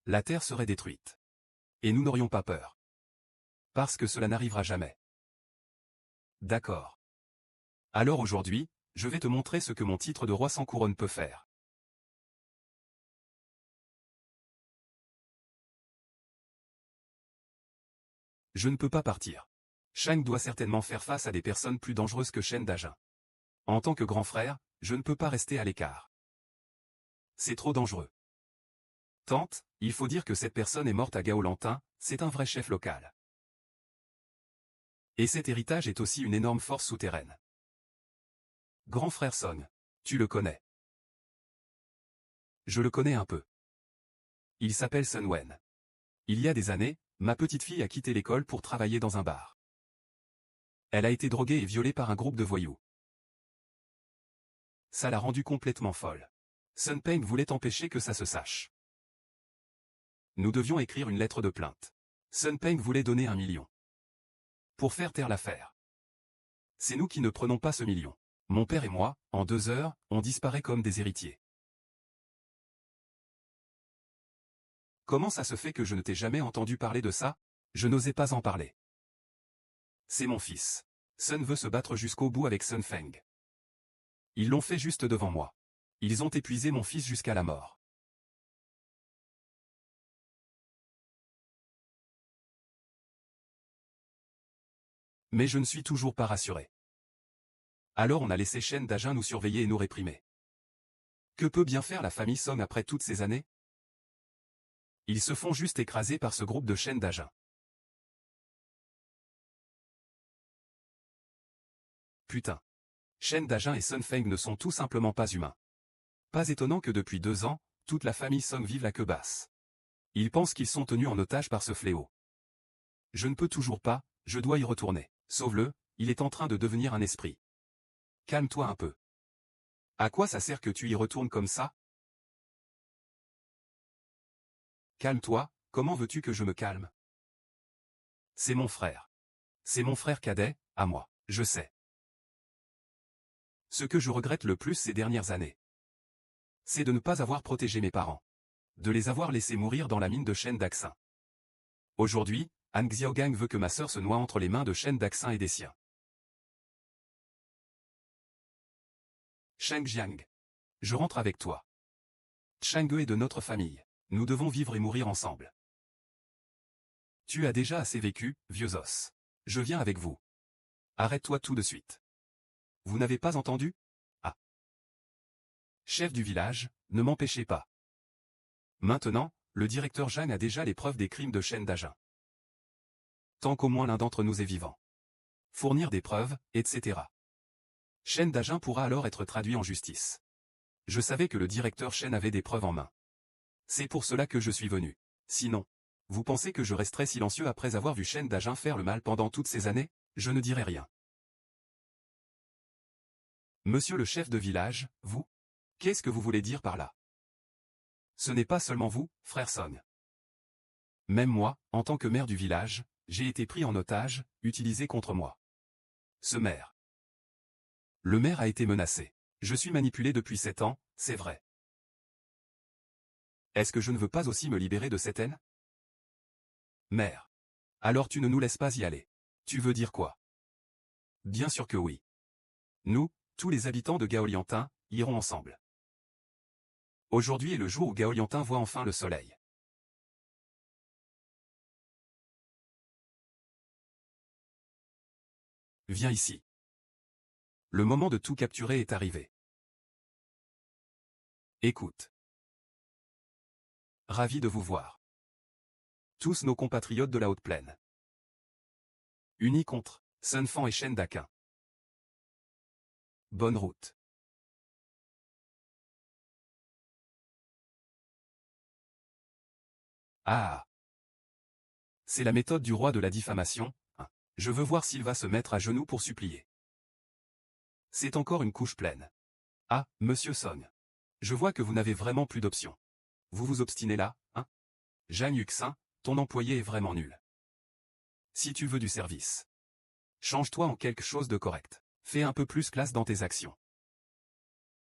La terre serait détruite. Et nous n'aurions pas peur. Parce que cela n'arrivera jamais. D'accord. Alors aujourd'hui, je vais te montrer ce que mon titre de roi sans couronne peut faire. Je ne peux pas partir. Shang doit certainement faire face à des personnes plus dangereuses que Shen Daja. En tant que grand frère, je ne peux pas rester à l'écart. C'est trop dangereux. Tante, il faut dire que cette personne est morte à Gaolantin, c'est un vrai chef local. Et cet héritage est aussi une énorme force souterraine. Grand frère Song. Tu le connais. Je le connais un peu. Il s'appelle Sun Wen. Il y a des années, ma petite fille a quitté l'école pour travailler dans un bar. Elle a été droguée et violée par un groupe de voyous. Ça l'a rendue complètement folle. Sun Peng voulait empêcher que ça se sache. Nous devions écrire une lettre de plainte. Sun Peng voulait donner 1 million. Pour faire taire l'affaire. C'est nous qui ne prenons pas ce million. Mon père et moi, en 2 heures, on disparaît comme des héritiers. Comment ça se fait que je ne t'ai jamais entendu parler de ça? Je n'osais pas en parler. C'est mon fils. Sun veut se battre jusqu'au bout avec Sun Feng. Ils l'ont fait juste devant moi. Ils ont épuisé mon fils jusqu'à la mort. Mais je ne suis toujours pas rassuré. Alors on a laissé Shen Daja nous surveiller et nous réprimer. Que peut bien faire la famille Song après toutes ces années? Ils se font juste écraser par ce groupe de Shen Daja. Putain. Shen Daja et Sun Feng ne sont tout simplement pas humains. Pas étonnant que depuis 2 ans, toute la famille Song vive la queue basse. Ils pensent qu'ils sont tenus en otage par ce fléau. Je ne peux toujours pas, je dois y retourner. Sauve-le, il est en train de devenir un esprit. Calme-toi un peu. À quoi ça sert que tu y retournes comme ça? Calme-toi, comment veux-tu que je me calme? C'est mon frère. C'est mon frère cadet, à moi, je sais. Ce que je regrette le plus ces dernières années, c'est de ne pas avoir protégé mes parents. De les avoir laissés mourir dans la mine de Shen Daxin. Aujourd'hui, Han Xiaogang veut que ma sœur se noie entre les mains de Shen Daxin et des siens. Sheng Jiang. Je rentre avec toi. Chang'e est de notre famille. Nous devons vivre et mourir ensemble. Tu as déjà assez vécu, vieux os. Je viens avec vous. Arrête-toi tout de suite. Vous n'avez pas entendu? Ah. Chef du village, ne m'empêchez pas. Maintenant, le directeur Zhang a déjà les preuves des crimes de Shen Dajin. Tant qu'au moins l'un d'entre nous est vivant. Fournir des preuves, etc. Shen Dajin pourra alors être traduit en justice. Je savais que le directeur Shen avait des preuves en main. C'est pour cela que je suis venu. Sinon, vous pensez que je resterai silencieux après avoir vu Shen Dajin faire le mal pendant toutes ces années? Je ne dirai rien. Monsieur le chef de village, vous? Qu'est-ce que vous voulez dire par là? Ce n'est pas seulement vous, frère Song. Même moi, en tant que maire du village, j'ai été pris en otage, utilisé contre moi. Ce maire. Le maire a été menacé. Je suis manipulé depuis 7 ans, c'est vrai. Est-ce que je ne veux pas aussi me libérer de cette haine? Maire. Alors tu ne nous laisses pas y aller. Tu veux dire quoi? Bien sûr que oui. Nous, tous les habitants de Gaoliantin, irons ensemble. Aujourd'hui est le jour où Gaoliantin voit enfin le soleil. Viens ici. Le moment de tout capturer est arrivé. Écoute. Ravi de vous voir. Tous nos compatriotes de la Haute Plaine. Unis contre Sun Fan et Shen Daquin. Bonne route. Ah. C'est la méthode du roi de la diffamation, hein. Je veux voir s'il va se mettre à genoux pour supplier. C'est encore une couche pleine. Ah, monsieur Song. Je vois que vous n'avez vraiment plus d'options. Vous vous obstinez là, hein? Zhang Yuxin, ton employé est vraiment nul. Si tu veux du service, change-toi en quelque chose de correct. Fais un peu plus classe dans tes actions.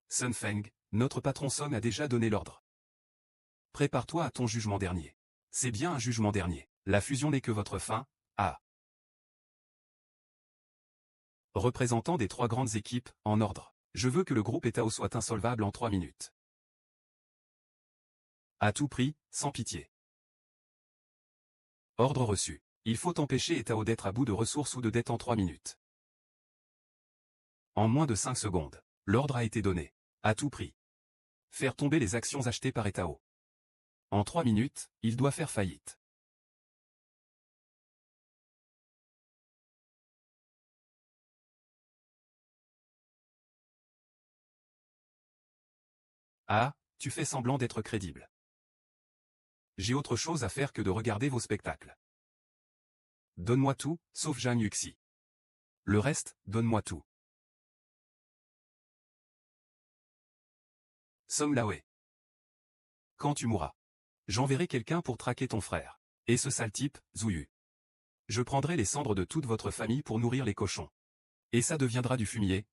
Sun Feng, notre patron Song a déjà donné l'ordre. Prépare-toi à ton jugement dernier. C'est bien un jugement dernier. La fusion n'est que votre fin, ah. Représentant des 3 grandes équipes, en ordre. Je veux que le groupe Etao soit insolvable en 3 minutes. À tout prix, sans pitié. Ordre reçu. Il faut empêcher Etao d'être à bout de ressources ou de dettes en 3 minutes. En moins de 5 secondes. L'ordre a été donné. À tout prix. Faire tomber les actions achetées par Etao. En 3 minutes, il doit faire faillite. Ah, tu fais semblant d'être crédible. J'ai autre chose à faire que de regarder vos spectacles. Donne-moi tout, sauf Zhang Yuxi. Le reste, donne-moi tout. Song Laoe. Quand tu mourras, j'enverrai quelqu'un pour traquer ton frère. Et ce sale type, Zouyu. Je prendrai les cendres de toute votre famille pour nourrir les cochons. Et ça deviendra du fumier,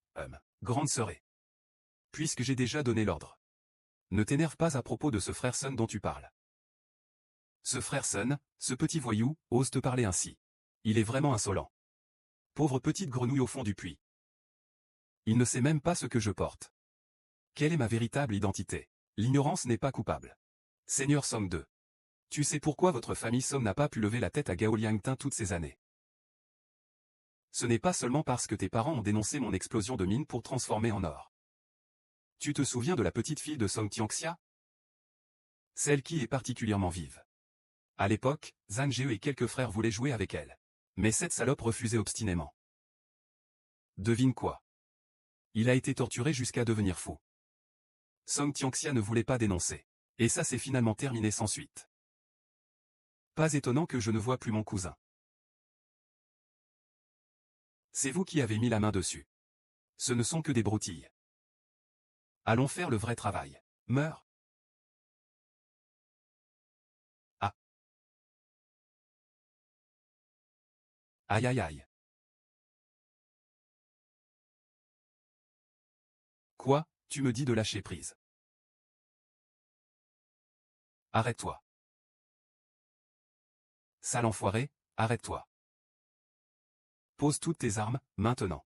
grande sœurée. Puisque j'ai déjà donné l'ordre. Ne t'énerve pas à propos de ce frère Sun dont tu parles. Ce frère Sun, ce petit voyou, ose te parler ainsi. Il est vraiment insolent. Pauvre petite grenouille au fond du puits. Il ne sait même pas ce que je porte. Quelle est ma véritable identité? L'ignorance n'est pas coupable. Seigneur Song 2. Tu sais pourquoi votre famille Song n'a pas pu lever la tête à Gao Liangtin toutes ces années? Ce n'est pas seulement parce que tes parents ont dénoncé mon explosion de mine pour transformer en or. Tu te souviens de la petite fille de Song Tianxia? Celle qui est particulièrement vive. À l'époque, Zhang Jie et quelques frères voulaient jouer avec elle. Mais cette salope refusait obstinément. Devine quoi? Il a été torturé jusqu'à devenir fou. Song Tianxia ne voulait pas dénoncer. Et ça s'est finalement terminé sans suite. Pas étonnant que je ne vois plus mon cousin. C'est vous qui avez mis la main dessus. Ce ne sont que des broutilles. Allons faire le vrai travail. Meurs. Ah. Aïe aïe aïe. Quoi, tu me dis de lâcher prise? Arrête-toi. Sale enfoiré, arrête-toi. Pose toutes tes armes, maintenant.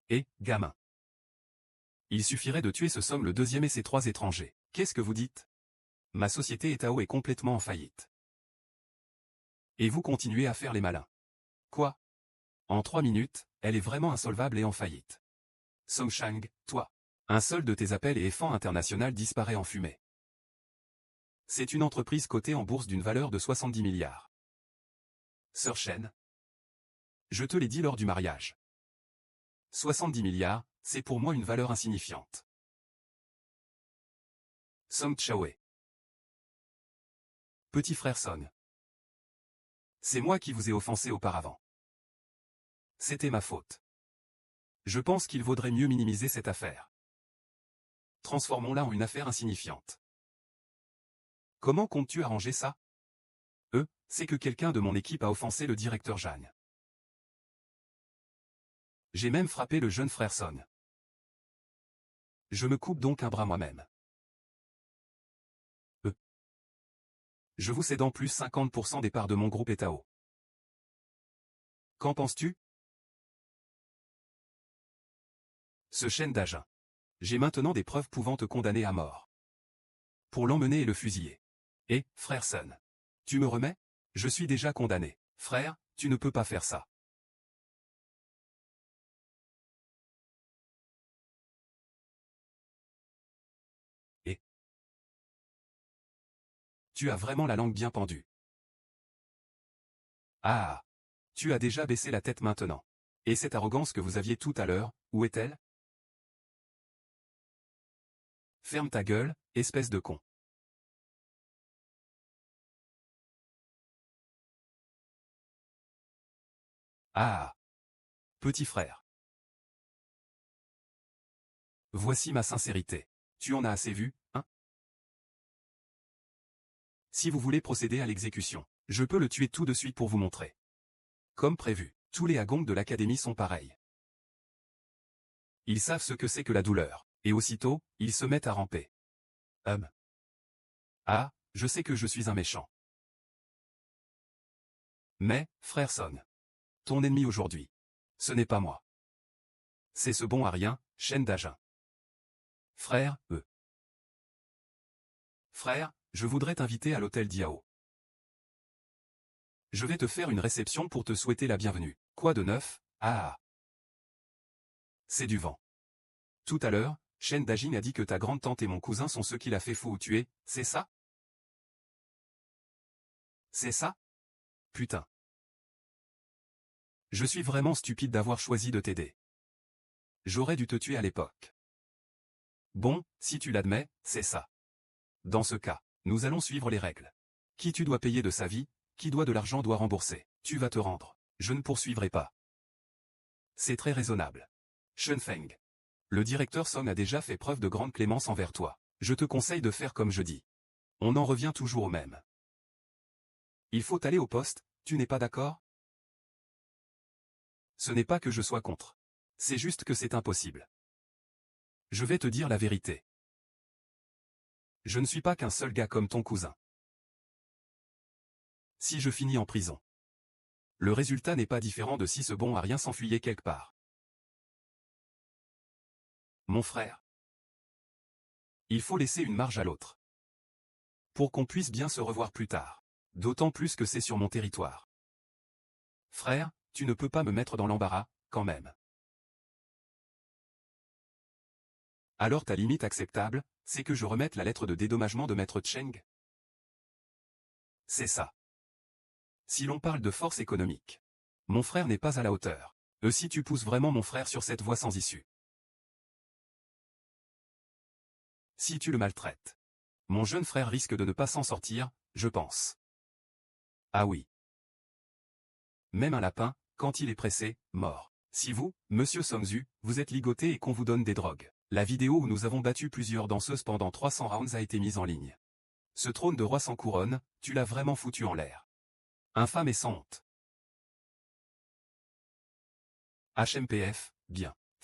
Et, gamin. Il suffirait de tuer ce Somme le deuxième et ses 3 étrangers. Qu'est-ce que vous dites? Ma société Etao est complètement en faillite. Et vous continuez à faire les malins. Quoi? En 3 minutes, elle est vraiment insolvable et en faillite. Song Shang, toi. Un seul de tes appels et Effan International disparaît en fumée. C'est une entreprise cotée en bourse d'une valeur de 70 milliards. Sœur Shen. Je te l'ai dit lors du mariage. 70 milliards, c'est pour moi une valeur insignifiante. Song Chaoe. Petit frère Song. C'est moi qui vous ai offensé auparavant. C'était ma faute. Je pense qu'il vaudrait mieux minimiser cette affaire. Transformons-la en une affaire insignifiante. Comment comptes-tu arranger ça? C'est que quelqu'un de mon équipe a offensé le directeur Jeanne. J'ai même frappé le jeune frère Son. Je me coupe donc un bras moi-même. Je vous cède en plus 50% des parts de mon groupe Etao. Qu'en penses-tu? Ce chêne d'Agen. J'ai maintenant des preuves pouvant te condamner à mort. Pour l'emmener et le fusiller. Et, frère Son. Tu me remets? Je suis déjà condamné. Frère, tu ne peux pas faire ça. Et tu as vraiment la langue bien pendue. Ah. Tu as déjà baissé la tête maintenant. Et cette arrogance que vous aviez tout à l'heure, où est-elle? Ferme ta gueule, espèce de con. Ah. Petit frère. Voici ma sincérité. Tu en as assez vu, hein? Si vous voulez procéder à l'exécution, je peux le tuer tout de suite pour vous montrer. Comme prévu, tous les Agong de l'académie sont pareils. Ils savent ce que c'est que la douleur, et aussitôt, ils se mettent à ramper. Ah, je sais que je suis un méchant. Mais, frère Son. Ton ennemi aujourd'hui. Ce n'est pas moi. C'est ce bon à rien, Shen d'Agen. Frère, Frère, je voudrais t'inviter à l'hôtel Diao. Je vais te faire une réception pour te souhaiter la bienvenue. Quoi de neuf? Ah. C'est du vent. Tout à l'heure, Shen Dajin a dit que ta grande-tante et mon cousin sont ceux qui l'a fait fou ou tuer, c'est ça? C'est ça? Putain. Je suis vraiment stupide d'avoir choisi de t'aider. J'aurais dû te tuer à l'époque. Bon, si tu l'admets, c'est ça. Dans ce cas, nous allons suivre les règles. Qui tu dois payer de sa vie, qui doit de l'argent doit rembourser. Tu vas te rendre. Je ne poursuivrai pas. C'est très raisonnable. Shenfeng. Le directeur Song a déjà fait preuve de grande clémence envers toi. Je te conseille de faire comme je dis. On en revient toujours au même. Il faut aller au poste, tu n'es pas d'accord? Ce n'est pas que je sois contre. C'est juste que c'est impossible. Je vais te dire la vérité. Je ne suis pas qu'un seul gars comme ton cousin. Si je finis en prison, le résultat n'est pas différent de si ce bon à rien s'enfuyait quelque part. Mon frère. Il faut laisser une marge à l'autre. Pour qu'on puisse bien se revoir plus tard. D'autant plus que c'est sur mon territoire. Frère, tu ne peux pas me mettre dans l'embarras, quand même. Alors ta limite acceptable, c'est que je remette la lettre de dédommagement de Maître Cheng? C'est ça. Si l'on parle de force économique, mon frère n'est pas à la hauteur. Si tu pousses vraiment mon frère sur cette voie sans issue. Si tu le maltraites. Mon jeune frère risque de ne pas s'en sortir, je pense. Ah oui. Même un lapin, quand il est pressé, mord. Si vous, monsieur Songzu, vous êtes ligoté et qu'on vous donne des drogues. La vidéo où nous avons battu plusieurs danseuses pendant 300 rounds a été mise en ligne. Ce trône de roi sans couronne, tu l'as vraiment foutu en l'air. Infâme et sans honte. HMPF, bien.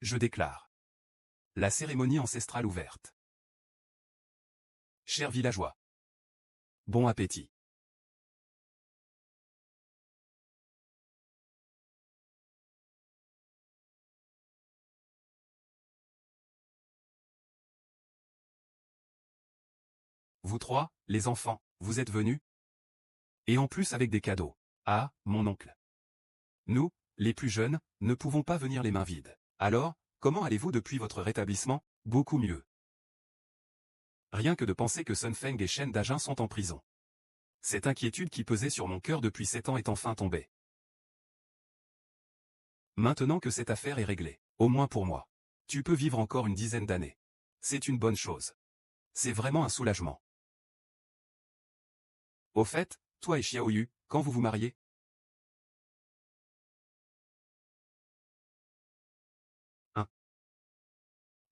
Je déclare. La cérémonie ancestrale ouverte. Chers villageois. Bon appétit. Vous trois, les enfants, vous êtes venus? Et en plus avec des cadeaux. Ah, mon oncle. Nous, les plus jeunes, ne pouvons pas venir les mains vides. Alors, comment allez-vous depuis votre rétablissement? Beaucoup mieux. Rien que de penser que Sun Feng et Shen Dajin sont en prison. Cette inquiétude qui pesait sur mon cœur depuis 7 ans est enfin tombée. Maintenant que cette affaire est réglée, au moins pour moi, tu peux vivre encore une dizaine d'années. C'est une bonne chose. C'est vraiment un soulagement. Au fait, toi et Xiaoyu, quand vous vous mariez?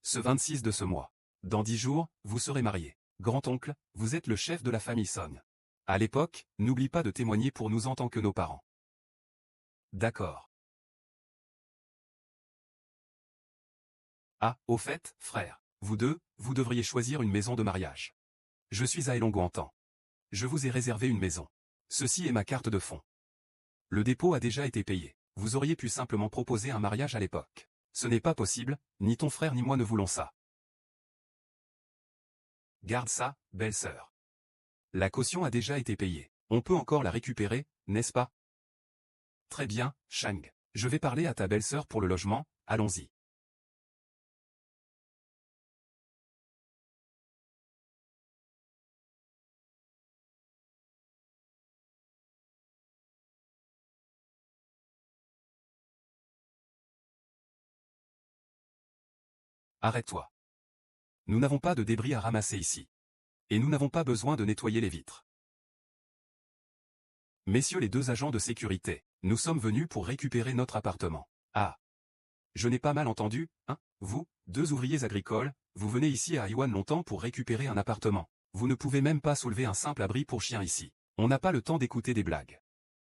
Ce 26 de ce mois. Dans 10 jours, vous serez marié. Grand-oncle, vous êtes le chef de la famille Song. À l'époque, n'oublie pas de témoigner pour nous en tant que nos parents. D'accord. Ah, au fait, frère, vous deux, vous devriez choisir une maison de mariage. Je suis à Elonguantan. Je vous ai réservé une maison. Ceci est ma carte de fonds. Le dépôt a déjà été payé. Vous auriez pu simplement proposer un mariage à l'époque. Ce n'est pas possible, ni ton frère ni moi ne voulons ça. Garde ça, belle-sœur. La caution a déjà été payée. On peut encore la récupérer, n'est-ce pas? Très bien, Shang. Je vais parler à ta belle-sœur pour le logement, allons-y. Arrête-toi. Nous n'avons pas de débris à ramasser ici. Et nous n'avons pas besoin de nettoyer les vitres. Messieurs les deux agents de sécurité, nous sommes venus pour récupérer notre appartement. Ah. Je n'ai pas mal entendu, hein? Vous, deux ouvriers agricoles, vous venez ici à Yuan longtemps pour récupérer un appartement. Vous ne pouvez même pas soulever un simple abri pour chien ici. On n'a pas le temps d'écouter des blagues.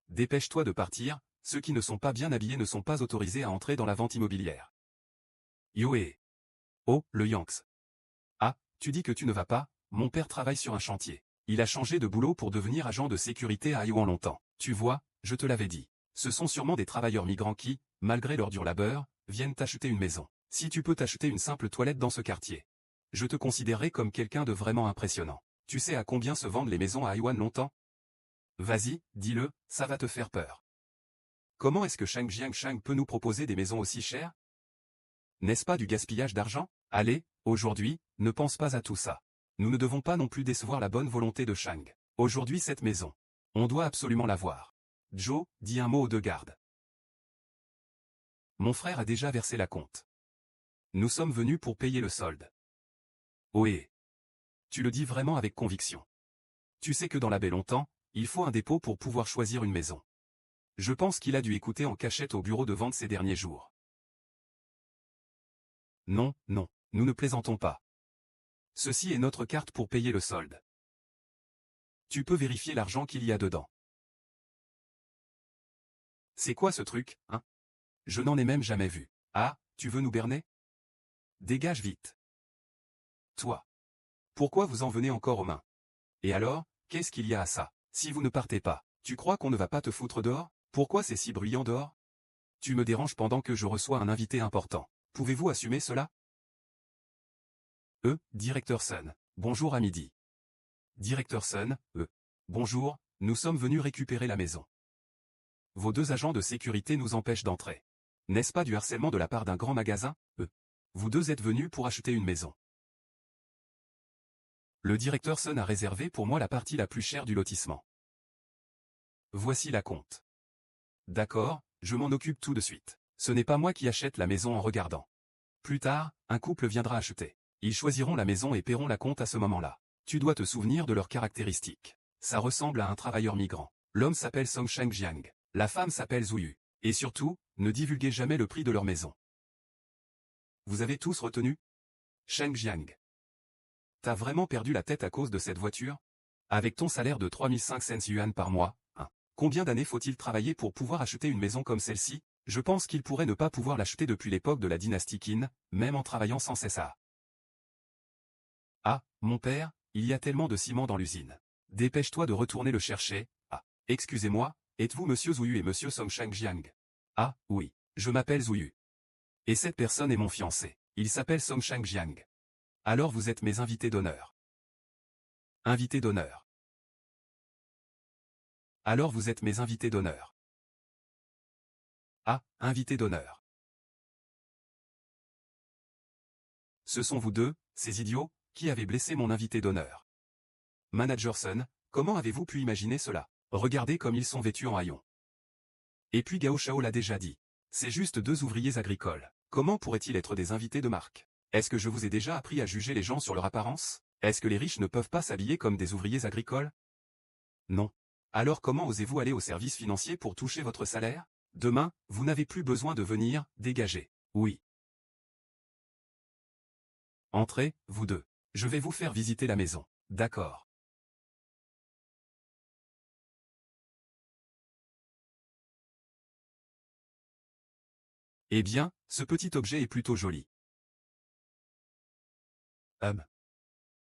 Dépêche-toi de partir, ceux qui ne sont pas bien habillés ne sont pas autorisés à entrer dans la vente immobilière. Yoé. Oh, le Yanks. Ah, tu dis que tu ne vas pas? Mon père travaille sur un chantier. Il a changé de boulot pour devenir agent de sécurité à Yuan longtemps. Tu vois, je te l'avais dit. Ce sont sûrement des travailleurs migrants qui, malgré leur dur labeur, viennent t'acheter une maison. Si tu peux t'acheter une simple toilette dans ce quartier, je te considérerai comme quelqu'un de vraiment impressionnant. Tu sais à combien se vendent les maisons à Yuan longtemps? Vas-y, dis-le, ça va te faire peur. Comment est-ce que Shang Jiangshang peut nous proposer des maisons aussi chères? N'est-ce pas du gaspillage d'argent? Allez, aujourd'hui, ne pense pas à tout ça. Nous ne devons pas non plus décevoir la bonne volonté de Shang. Aujourd'hui cette maison. On doit absolument la voir. Joe, dis un mot aux deux gardes. Mon frère a déjà versé la compte. Nous sommes venus pour payer le solde. Ohé. Tu le dis vraiment avec conviction. Tu sais que dans la baie longtemps, il faut un dépôt pour pouvoir choisir une maison. Je pense qu'il a dû écouter en cachette au bureau de vente ces derniers jours. Non, non, nous ne plaisantons pas. Ceci est notre carte pour payer le solde. Tu peux vérifier l'argent qu'il y a dedans. C'est quoi ce truc, hein? Je n'en ai même jamais vu. Ah, tu veux nous berner? Dégage vite. Toi. Pourquoi vous en venez encore aux mains? Et alors, qu'est-ce qu'il y a à ça? Si vous ne partez pas, tu crois qu'on ne va pas te foutre dehors? Pourquoi c'est si bruyant dehors? Tu me déranges pendant que je reçois un invité important. Pouvez-vous assumer cela? Directeur Sun. Bonjour à midi. Directeur Sun, bonjour, nous sommes venus récupérer la maison. Vos deux agents de sécurité nous empêchent d'entrer. N'est-ce pas du harcèlement de la part d'un grand magasin? Vous deux êtes venus pour acheter une maison. Le directeur Sun a réservé pour moi la partie la plus chère du lotissement. Voici la compte. D'accord, je m'en occupe tout de suite. Ce n'est pas moi qui achète la maison en regardant. Plus tard, un couple viendra acheter. Ils choisiront la maison et paieront la compte à ce moment-là. Tu dois te souvenir de leurs caractéristiques. Ça ressemble à un travailleur migrant. L'homme s'appelle Song Shangjiang. La femme s'appelle Zuyu. Et surtout, ne divulguez jamais le prix de leur maison. Vous avez tous retenu? Shangjiang. T'as vraiment perdu la tête à cause de cette voiture? Avec ton salaire de 3500 yuan par mois, hein. Combien d'années faut-il travailler pour pouvoir acheter une maison comme celle-ci? Je pense qu'il pourrait ne pas pouvoir l'acheter depuis l'époque de la dynastie Qin, même en travaillant sans cesse à. Ah, mon père, il y a tellement de ciment dans l'usine. Dépêche-toi de retourner le chercher. Ah, excusez-moi, êtes-vous monsieur Zouyu et monsieur Song Shangjiang? Ah, oui, je m'appelle Zouyu. Et cette personne est mon fiancé. Il s'appelle Song Shangjiang. Alors vous êtes mes invités d'honneur. Invités d'honneur. Alors vous êtes mes invités d'honneur. Ah, invités d'honneur. Ce sont vous deux, ces idiots, qui avez blessé mon invité d'honneur. Manager Sun, comment avez-vous pu imaginer cela? Regardez comme ils sont vêtus en haillons. Et puis Gao Shao l'a déjà dit. C'est juste deux ouvriers agricoles. Comment pourraient-ils être des invités de marque? Est-ce que je vous ai déjà appris à juger les gens sur leur apparence? Est-ce que les riches ne peuvent pas s'habiller comme des ouvriers agricoles? Non. Alors comment osez-vous aller au service financier pour toucher votre salaire? Demain, vous n'avez plus besoin de venir, dégagez. Oui. Entrez, vous deux. Je vais vous faire visiter la maison. D'accord. Eh bien, ce petit objet est plutôt joli.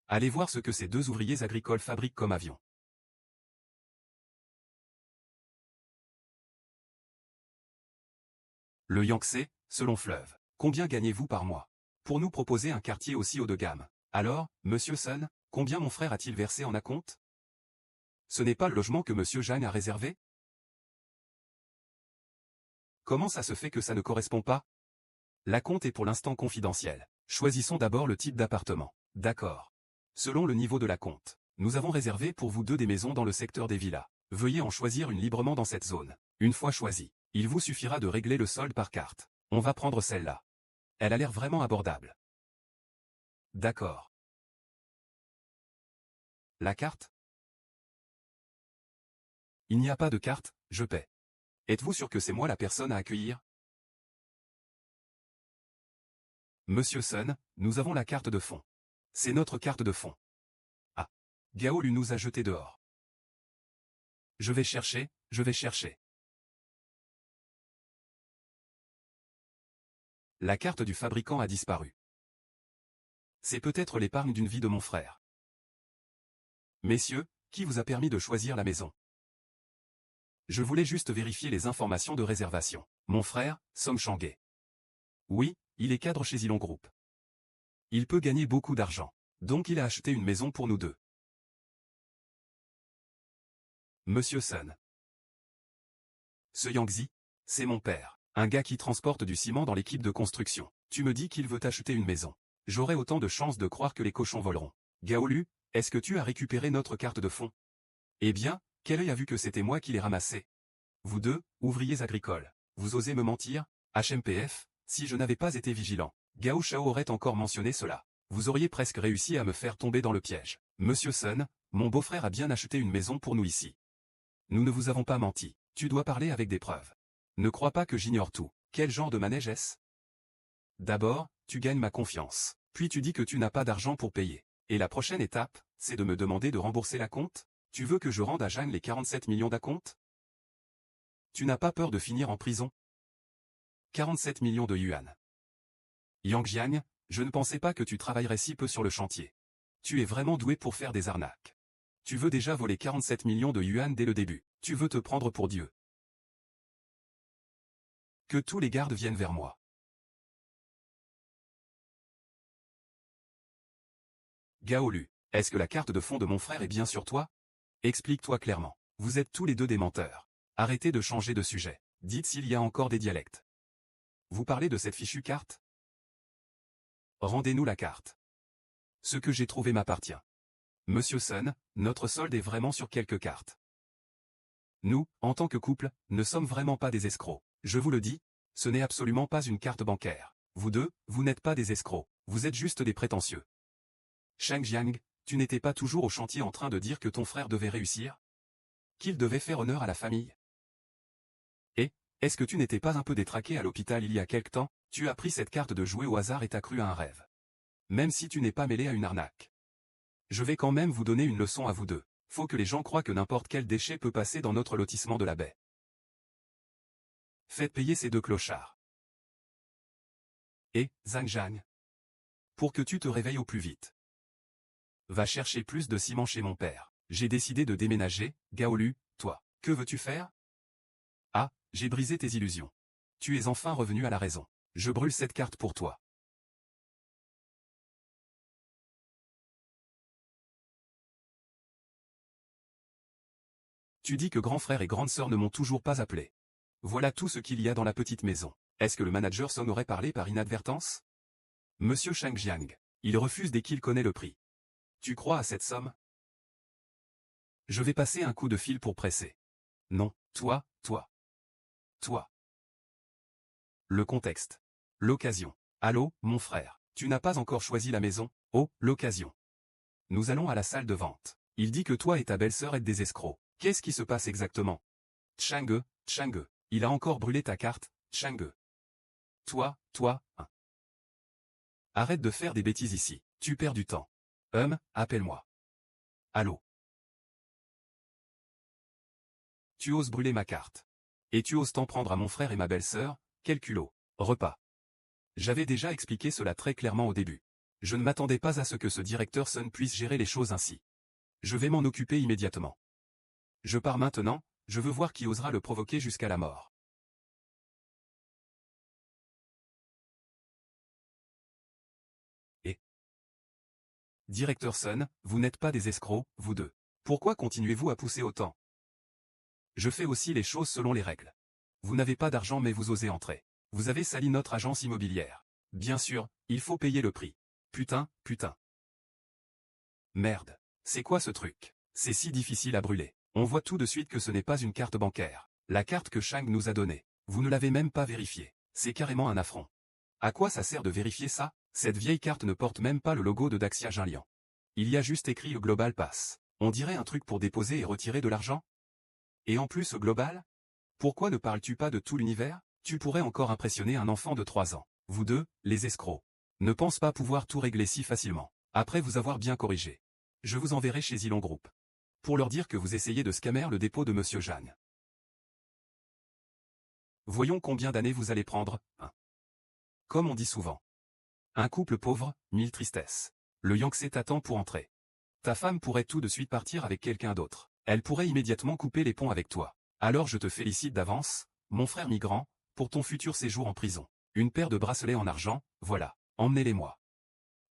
Allez voir ce que ces deux ouvriers agricoles fabriquent comme avion. Le Yangtze, selon fleuve. Combien gagnez-vous par mois? Pour nous proposer un quartier aussi haut de gamme. Alors, monsieur Sun, combien mon frère a-t-il versé en acompte? Ce n'est pas le logement que monsieur Zhang a réservé? Comment ça se fait que ça ne correspond pas? L'acompte est pour l'instant confidentiel. Choisissons d'abord le type d'appartement. D'accord. Selon le niveau de l'acompte, nous avons réservé pour vous deux des maisons dans le secteur des villas. Veuillez en choisir une librement dans cette zone. Une fois choisie, il vous suffira de régler le solde par carte. On va prendre celle-là. Elle a l'air vraiment abordable. D'accord. La carte? Il n'y a pas de carte, je paie. Êtes-vous sûr que c'est moi la personne à accueillir? Monsieur Sun, nous avons la carte de fonds. C'est notre carte de fonds. Ah. Gao Lu nous a jetés dehors. Je vais chercher, je vais chercher. La carte du fabricant a disparu. C'est peut-être l'épargne d'une vie de mon frère. Messieurs, qui vous a permis de choisir la maison? Je voulais juste vérifier les informations de réservation. Mon frère, Song Shanghae. Oui, il est cadre chez Ilon Group. Il peut gagner beaucoup d'argent. Donc il a acheté une maison pour nous deux. Monsieur Sun. Ce Yangzi, c'est mon père. Un gars qui transporte du ciment dans l'équipe de construction. Tu me dis qu'il veut acheter une maison. J'aurai autant de chances de croire que les cochons voleront. Gao Lu, est-ce que tu as récupéré notre carte de fonds? Eh bien, quel œil a vu que c'était moi qui l'ai ramassé? Vous deux, ouvriers agricoles, vous osez me mentir? HMPF, si je n'avais pas été vigilant, Gao Shao aurait encore mentionné cela. Vous auriez presque réussi à me faire tomber dans le piège. Monsieur Sun, mon beau-frère a bien acheté une maison pour nous ici. Nous ne vous avons pas menti. Tu dois parler avec des preuves. Ne crois pas que j'ignore tout. Quel genre de manège est-ce? D'abord, tu gagnes ma confiance. Puis tu dis que tu n'as pas d'argent pour payer. Et la prochaine étape, c'est de me demander de rembourser l'acompte? Tu veux que je rende à Zhang les 47 millions d'acompte? Tu n'as pas peur de finir en prison? 47 millions de yuan. Yang Jiang, je ne pensais pas que tu travaillerais si peu sur le chantier. Tu es vraiment doué pour faire des arnaques. Tu veux déjà voler 47 millions de yuan dès le début. Tu veux te prendre pour Dieu. Que tous les gardes viennent vers moi. Gao Lu, est-ce que la carte de fonds de mon frère est bien sur toi? Explique-toi clairement. Vous êtes tous les deux des menteurs. Arrêtez de changer de sujet. Dites s'il y a encore des dialectes. Vous parlez de cette fichue carte? Rendez-nous la carte. Ce que j'ai trouvé m'appartient. Monsieur Sun, notre solde est vraiment sur quelques cartes. Nous, en tant que couple, ne sommes vraiment pas des escrocs. Je vous le dis, ce n'est absolument pas une carte bancaire. Vous deux, vous n'êtes pas des escrocs. Vous êtes juste des prétentieux. Shang Jiang, tu n'étais pas toujours au chantier en train de dire que ton frère devait réussir? Qu'il devait faire honneur à la famille? Et, est-ce que tu n'étais pas un peu détraqué à l'hôpital il y a quelque temps? Tu as pris cette carte de jouer au hasard et t'as cru à un rêve. Même si tu n'es pas mêlé à une arnaque. Je vais quand même vous donner une leçon à vous deux. Faut que les gens croient que n'importe quel déchet peut passer dans notre lotissement de la baie. Faites payer ces deux clochards. Et, Zhang Jiang. Pour que tu te réveilles au plus vite. Va chercher plus de ciment chez mon père. J'ai décidé de déménager, Gaolu, toi. Que veux-tu faire? Ah, j'ai brisé tes illusions. Tu es enfin revenu à la raison. Je brûle cette carte pour toi. Tu dis que grand frère et grande sœur ne m'ont toujours pas appelé. Voilà tout ce qu'il y a dans la petite maison. Est-ce que le manager s'en aurait parlé par inadvertance? Monsieur Shang Jiang. Il refuse dès qu'il connaît le prix. Tu crois à cette somme? Je vais passer un coup de fil pour presser. Non, toi. Le contexte. L'occasion. Allô, mon frère. Tu n'as pas encore choisi la maison? Oh, l'occasion. Nous allons à la salle de vente. Il dit que toi et ta belle-sœur êtes des escrocs. Qu'est-ce qui se passe exactement? Chang'e. Il a encore brûlé ta carte, Chang'e. Toi, hein. Arrête de faire des bêtises ici. Tu perds du temps. Appelle-moi. Allô. Tu oses brûler ma carte. Et tu oses t'en prendre à mon frère et ma belle-sœur, quel culot. Repas. J'avais déjà expliqué cela très clairement au début. Je ne m'attendais pas à ce que ce directeur Sun puisse gérer les choses ainsi. Je vais m'en occuper immédiatement. Je pars maintenant, je veux voir qui osera le provoquer jusqu'à la mort. Et Directeur Sun, vous n'êtes pas des escrocs, vous deux. Pourquoi continuez-vous à pousser autant? Je fais aussi les choses selon les règles. Vous n'avez pas d'argent mais vous osez entrer. Vous avez sali notre agence immobilière. Bien sûr, il faut payer le prix. Putain. Merde. C'est quoi ce truc? C'est si difficile à brûler. On voit tout de suite que ce n'est pas une carte bancaire. La carte que Shang nous a donnée. Vous ne l'avez même pas vérifiée. C'est carrément un affront. À quoi ça sert de vérifier ça? Cette vieille carte ne porte même pas le logo de Daxia Jinliang. Il y a juste écrit le Global Pass. On dirait un truc pour déposer et retirer de l'argent? Et en plus global? Pourquoi ne parles-tu pas de tout l'univers? Tu pourrais encore impressionner un enfant de 3 ans. Vous deux, les escrocs. Ne pense pas pouvoir tout régler si facilement. Après vous avoir bien corrigé. Je vous enverrai chez Elon Group. Pour leur dire que vous essayez de scammer le dépôt de Monsieur Jeanne. Voyons combien d'années vous allez prendre, hein. Comme on dit souvent. Un couple pauvre, 1000 tristesses. Le Yangtze t'attend pour entrer. Ta femme pourrait tout de suite partir avec quelqu'un d'autre. Elle pourrait immédiatement couper les ponts avec toi. Alors je te félicite d'avance, mon frère migrant, pour ton futur séjour en prison. Une paire de bracelets en argent, voilà, emmenez-les-moi.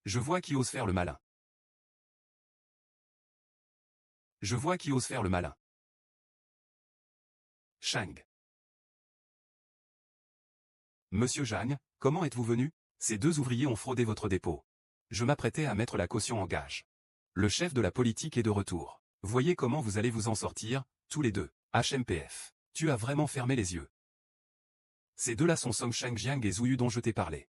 Je vois qui ose faire le malin. Shang. Monsieur Jeanne, comment êtes-vous venu? Ces deux ouvriers ont fraudé votre dépôt. Je m'apprêtais à mettre la caution en gage. Le chef de la politique est de retour. Voyez comment vous allez vous en sortir, tous les deux. HMPF. Tu as vraiment fermé les yeux. Ces deux-là sont Song Shang-jiang et Zouyu dont je t'ai parlé.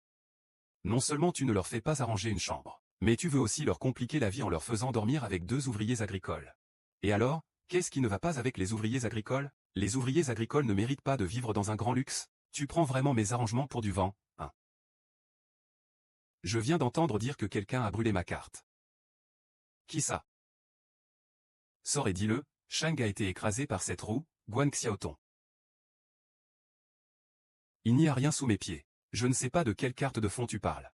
Non seulement tu ne leur fais pas arranger une chambre, mais tu veux aussi leur compliquer la vie en leur faisant dormir avec deux ouvriers agricoles. Et alors, qu'est-ce qui ne va pas avec les ouvriers agricoles? Les ouvriers agricoles ne méritent pas de vivre dans un grand luxe? Tu prends vraiment mes arrangements pour du vent, hein? Je viens d'entendre dire que quelqu'un a brûlé ma carte. Qui ça? Sors et dis-le, Shang a été écrasé par cette roue, Guan Xiaotong. Il n'y a rien sous mes pieds. Je ne sais pas de quelle carte de fond tu parles.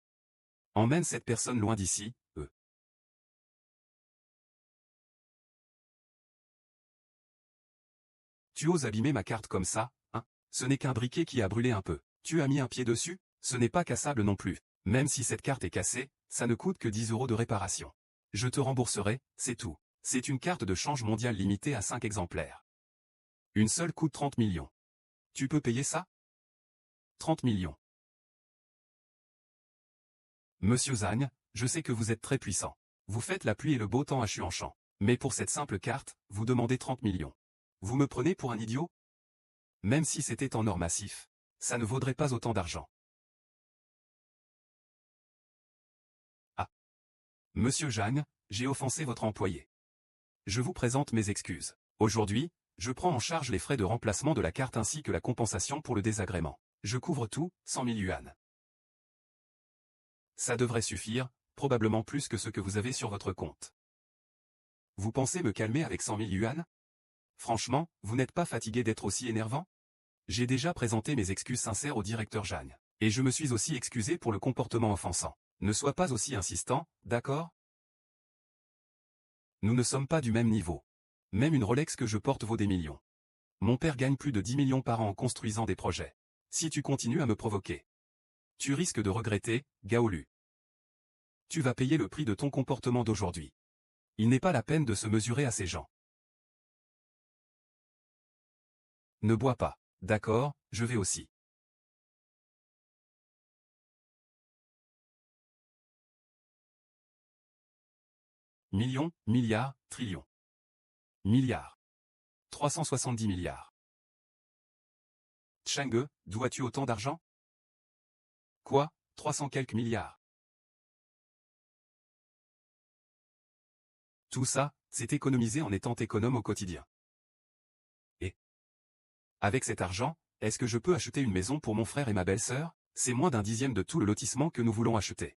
Emmène cette personne loin d'ici, Tu oses abîmer ma carte comme ça, hein? Ce n'est qu'un briquet qui a brûlé un peu. Tu as mis un pied dessus? Ce n'est pas cassable non plus. Même si cette carte est cassée, ça ne coûte que 10 € de réparation. Je te rembourserai, c'est tout. C'est une carte de change mondiale limitée à 5 exemplaires. Une seule coûte 30 millions. Tu peux payer ça? 30 millions. Monsieur Zhang, je sais que vous êtes très puissant. Vous faites la pluie et le beau temps à Chuanshan. Mais pour cette simple carte, vous demandez 30 millions. Vous me prenez pour un idiot? Même si c'était en or massif, ça ne vaudrait pas autant d'argent. Ah. Monsieur Zhang, j'ai offensé votre employé. Je vous présente mes excuses. Aujourd'hui, je prends en charge les frais de remplacement de la carte ainsi que la compensation pour le désagrément. Je couvre tout, 100 000 yuan. Ça devrait suffire, probablement plus que ce que vous avez sur votre compte. Vous pensez me calmer avec 100 000 yuan? Franchement, vous n'êtes pas fatigué d'être aussi énervant? J'ai déjà présenté mes excuses sincères au directeur Jeanne. Et je me suis aussi excusé pour le comportement offensant. Ne sois pas aussi insistant, d'accord? Nous ne sommes pas du même niveau. Même une Rolex que je porte vaut des millions. Mon père gagne plus de 10 millions par an en construisant des projets. Si tu continues à me provoquer, tu risques de regretter, Gaolu. Tu vas payer le prix de ton comportement d'aujourd'hui. Il n'est pas la peine de se mesurer à ces gens. Ne bois pas. D'accord, je vais aussi. Millions, milliards, trillions. Milliards. 370 milliards. Chang'e, d'où as-tu autant d'argent? Quoi, 300 quelques milliards? Tout ça, c'est économisé en étant économe au quotidien. Et avec cet argent, est-ce que je peux acheter une maison pour mon frère et ma belle-sœur? C'est moins d'un dixième de tout le lotissement que nous voulons acheter.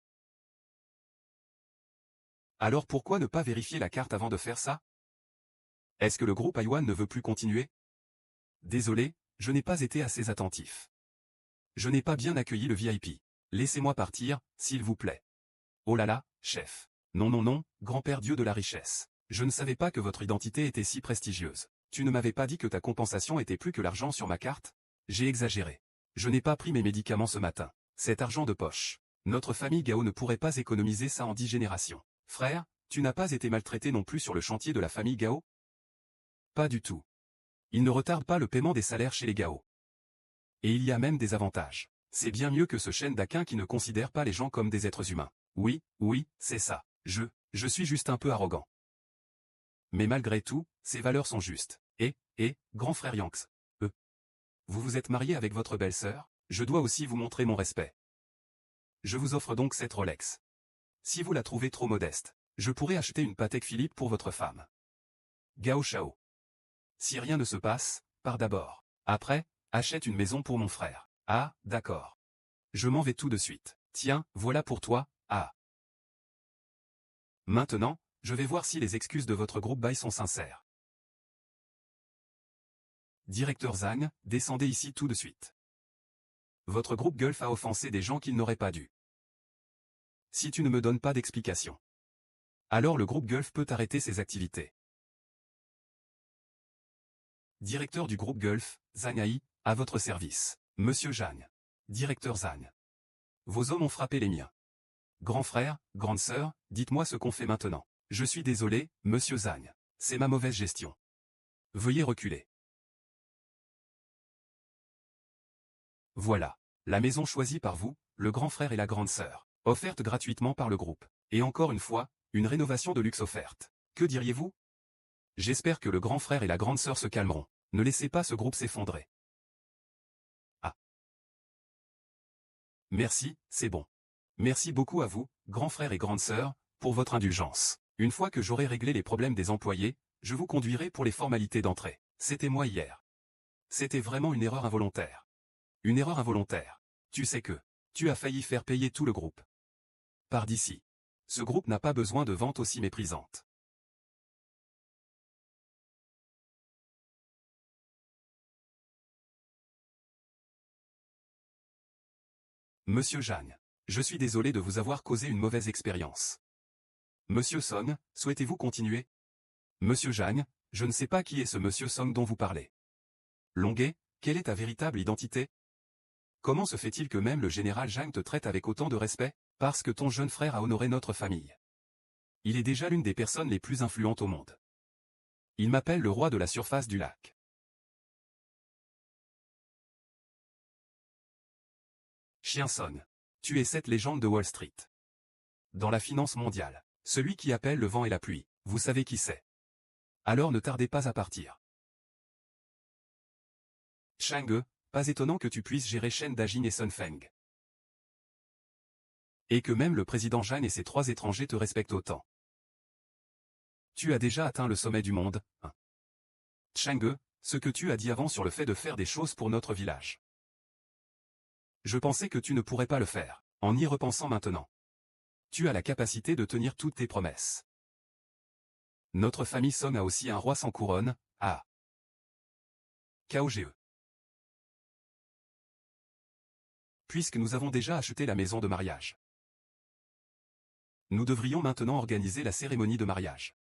Alors pourquoi ne pas vérifier la carte avant de faire ça? Est-ce que le groupe Aiwan ne veut plus continuer? Désolé, je n'ai pas été assez attentif. Je n'ai pas bien accueilli le VIP. Laissez-moi partir, s'il vous plaît. Oh là là, chef. Non non non, grand-père Dieu de la richesse. Je ne savais pas que votre identité était si prestigieuse. Tu ne m'avais pas dit que ta compensation était plus que l'argent sur ma carte? J'ai exagéré. Je n'ai pas pris mes médicaments ce matin. Cet argent de poche. Notre famille Gao ne pourrait pas économiser ça en 10 générations. Frère, tu n'as pas été maltraité non plus sur le chantier de la famille Gao? Pas du tout. Il ne retarde pas le paiement des salaires chez les Gao. Et il y a même des avantages. C'est bien mieux que ce chêne d'Aquin qui ne considère pas les gens comme des êtres humains. Oui, oui, c'est ça. Je suis juste un peu arrogant. Mais malgré tout, ces valeurs sont justes. Grand frère Yanks. Vous vous êtes marié avec votre belle-sœur? Je dois aussi vous montrer mon respect. Je vous offre donc cette Rolex. Si vous la trouvez trop modeste, je pourrais acheter une Patek Philippe pour votre femme. Gao Shao. Si rien ne se passe, pars d'abord. Après, achète une maison pour mon frère. Ah, d'accord. Je m'en vais tout de suite. Tiens, voilà pour toi, ah. Maintenant, je vais voir si les excuses de votre groupe Bail sont sincères. Directeur Zhang, descendez ici tout de suite. Votre groupe Gulf a offensé des gens qu'il n'aurait pas dû. Si tu ne me donnes pas d'explication, alors le groupe Gulf peut arrêter ses activités. Directeur du groupe Gulf, Zhang Hai, à votre service. Monsieur Zhang. Directeur Zhang. Vos hommes ont frappé les miens. Grand frère, grande sœur, dites-moi ce qu'on fait maintenant. Je suis désolé, monsieur Zhang. C'est ma mauvaise gestion. Veuillez reculer. Voilà. La maison choisie par vous, le grand frère et la grande sœur. Offerte gratuitement par le groupe. Et encore une fois, une rénovation de luxe offerte. Que diriez-vous? J'espère que le grand frère et la grande sœur se calmeront. Ne laissez pas ce groupe s'effondrer. Ah. Merci, c'est bon. Merci beaucoup à vous, grand frère et grande sœur, pour votre indulgence. Une fois que j'aurai réglé les problèmes des employés, je vous conduirai pour les formalités d'entrée. C'était moi hier. C'était vraiment une erreur involontaire. Une erreur involontaire. Tu sais que tu as failli faire payer tout le groupe. Pars d'ici. Ce groupe n'a pas besoin de ventes aussi méprisantes. Monsieur Jeanne. Je suis désolé de vous avoir causé une mauvaise expérience. Monsieur Song, souhaitez-vous continuer? Monsieur Jeanne, je ne sais pas qui est ce monsieur Song dont vous parlez. Longuet, quelle est ta véritable identité? Comment se fait-il que même le général Zhang te traite avec autant de respect? Parce que ton jeune frère a honoré notre famille. Il est déjà l'une des personnes les plus influentes au monde. Il m'appelle le roi de la surface du lac. Chien Song. Tu es cette légende de Wall Street. Dans la finance mondiale, celui qui appelle le vent et la pluie, vous savez qui c'est. Alors ne tardez pas à partir. Chang'e, pas étonnant que tu puisses gérer Shen Dajin et Sun Feng. Et que même le président Zhang et ses 3 étrangers te respectent autant. Tu as déjà atteint le sommet du monde, hein. Chang'e, ce que tu as dit avant sur le fait de faire des choses pour notre village. Je pensais que tu ne pourrais pas le faire, en y repensant maintenant. Tu as la capacité de tenir toutes tes promesses. Notre famille Song a aussi un roi sans couronne, ah. KOGE. puisque nous avons déjà acheté la maison de mariage. Nous devrions maintenant organiser la cérémonie de mariage.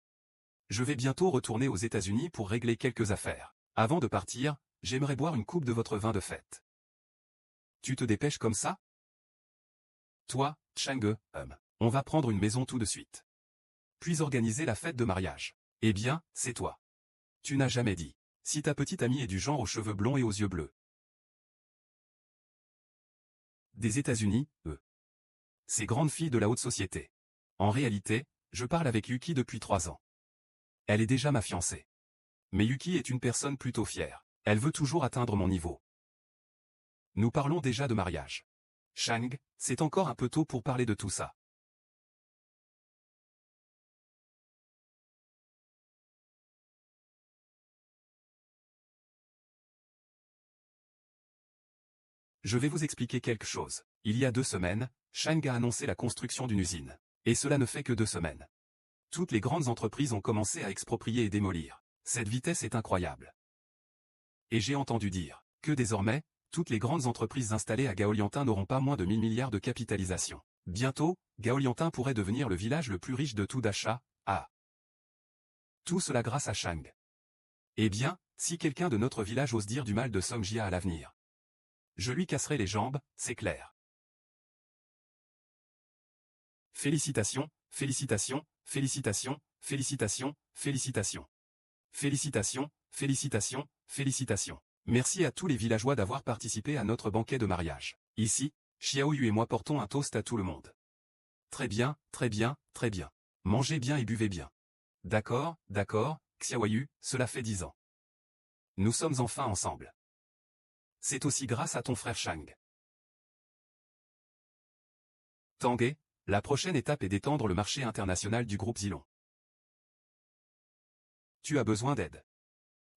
Je vais bientôt retourner aux États-Unis pour régler quelques affaires. Avant de partir, j'aimerais boire une coupe de votre vin de fête. Tu te dépêches comme ça? Toi, Chang, on va prendre une maison tout de suite. Puis organiser la fête de mariage. Eh bien, c'est toi. Tu n'as jamais dit. Si ta petite amie est du genre aux cheveux blonds et aux yeux bleus. Des États-Unis, Ces grandes filles de la haute société. En réalité, je parle avec Yuki depuis 3 ans. Elle est déjà ma fiancée. Mais Yuki est une personne plutôt fière. Elle veut toujours atteindre mon niveau. Nous parlons déjà de mariage. Chang, c'est encore un peu tôt pour parler de tout ça. Je vais vous expliquer quelque chose. Il y a 2 semaines, Chang a annoncé la construction d'une usine. Et cela ne fait que 2 semaines. Toutes les grandes entreprises ont commencé à exproprier et démolir. Cette vitesse est incroyable. Et j'ai entendu dire que désormais, toutes les grandes entreprises installées à Gaoliantin n'auront pas moins de 1000 milliards de capitalisation. Bientôt, Gaoliantin pourrait devenir le village le plus riche de tout Dacha. Tout cela grâce à Chang. Eh bien, si quelqu'un de notre village ose dire du mal de Songjia à l'avenir, je lui casserai les jambes, c'est clair. Félicitations, félicitations, félicitations, félicitations, félicitations. Félicitations, félicitations, félicitations. Merci à tous les villageois d'avoir participé à notre banquet de mariage. Ici, Xiaoyu et moi portons un toast à tout le monde. Très bien, très bien, très bien. Mangez bien et buvez bien. D'accord, d'accord, Xiaoyu, cela fait 10 ans. Nous sommes enfin ensemble. C'est aussi grâce à ton frère Chang. Tanguay, la prochaine étape est d'étendre le marché international du groupe Zilong. Tu as besoin d'aide?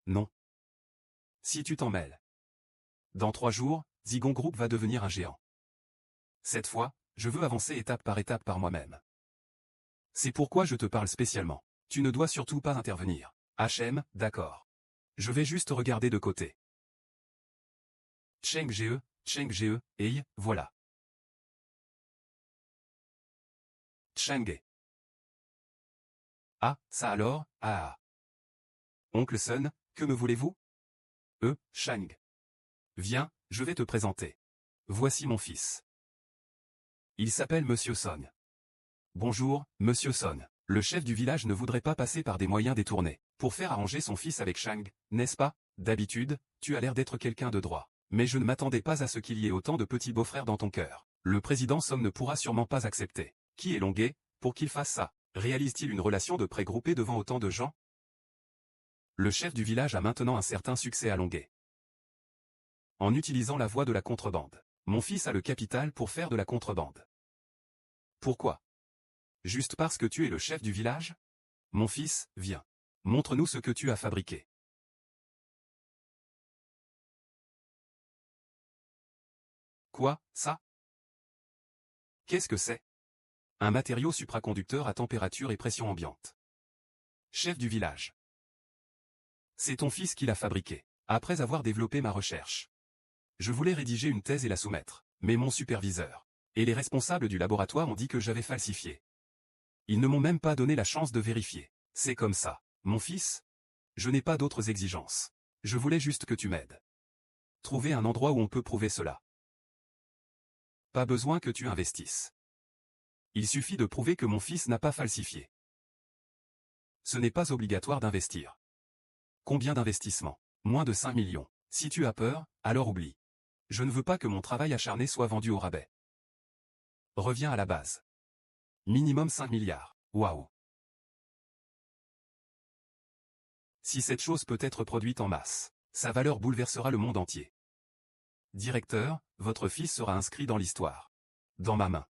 Non. Si tu t'en mêles. Dans 3 jours, Zigong Group va devenir un géant. Cette fois, je veux avancer étape par moi-même. C'est pourquoi je te parle spécialement. Tu ne dois surtout pas intervenir. HM, d'accord. Je vais juste regarder de côté. Cheng Ge, et voilà. Chang'e. Ah, ça alors, Oncle Sun, que me voulez-vous? Chang. Viens, je vais te présenter. Voici mon fils. Il s'appelle Monsieur Song. Bonjour, Monsieur Song. Le chef du village ne voudrait pas passer par des moyens détournés pour faire arranger son fils avec Chang, n'est-ce pas? D'habitude, tu as l'air d'être quelqu'un de droit. Mais je ne m'attendais pas à ce qu'il y ait autant de petits beaux-frères dans ton cœur. Le président Song ne pourra sûrement pas accepter. Qui est Longuet, pour qu'il fasse ça? Réalise-t-il une relation de près groupée devant autant de gens? Le chef du village a maintenant un certain succès à Longuet. En utilisant la voie de la contrebande. Mon fils a le capital pour faire de la contrebande. Pourquoi? Juste parce que tu es le chef du village? Mon fils, viens. Montre-nous ce que tu as fabriqué. Quoi, ça? Qu'est-ce que c'est? Un matériau supraconducteur à température et pression ambiante. Chef du village. C'est ton fils qui l'a fabriqué. Après avoir développé ma recherche. Je voulais rédiger une thèse et la soumettre, mais mon superviseur et les responsables du laboratoire ont dit que j'avais falsifié. Ils ne m'ont même pas donné la chance de vérifier. C'est comme ça. Mon fils? Je n'ai pas d'autres exigences. Je voulais juste que tu m'aides. Trouver un endroit où on peut prouver cela. Pas besoin que tu investisses. Il suffit de prouver que mon fils n'a pas falsifié. Ce n'est pas obligatoire d'investir. Combien d'investissements? Moins de 5 millions. Si tu as peur, alors oublie. Je ne veux pas que mon travail acharné soit vendu au rabais. Reviens à la base. Minimum 5 milliards. Waouh. Si cette chose peut être produite en masse, sa valeur bouleversera le monde entier. Directeur, votre fils sera inscrit dans l'histoire. Dans ma main.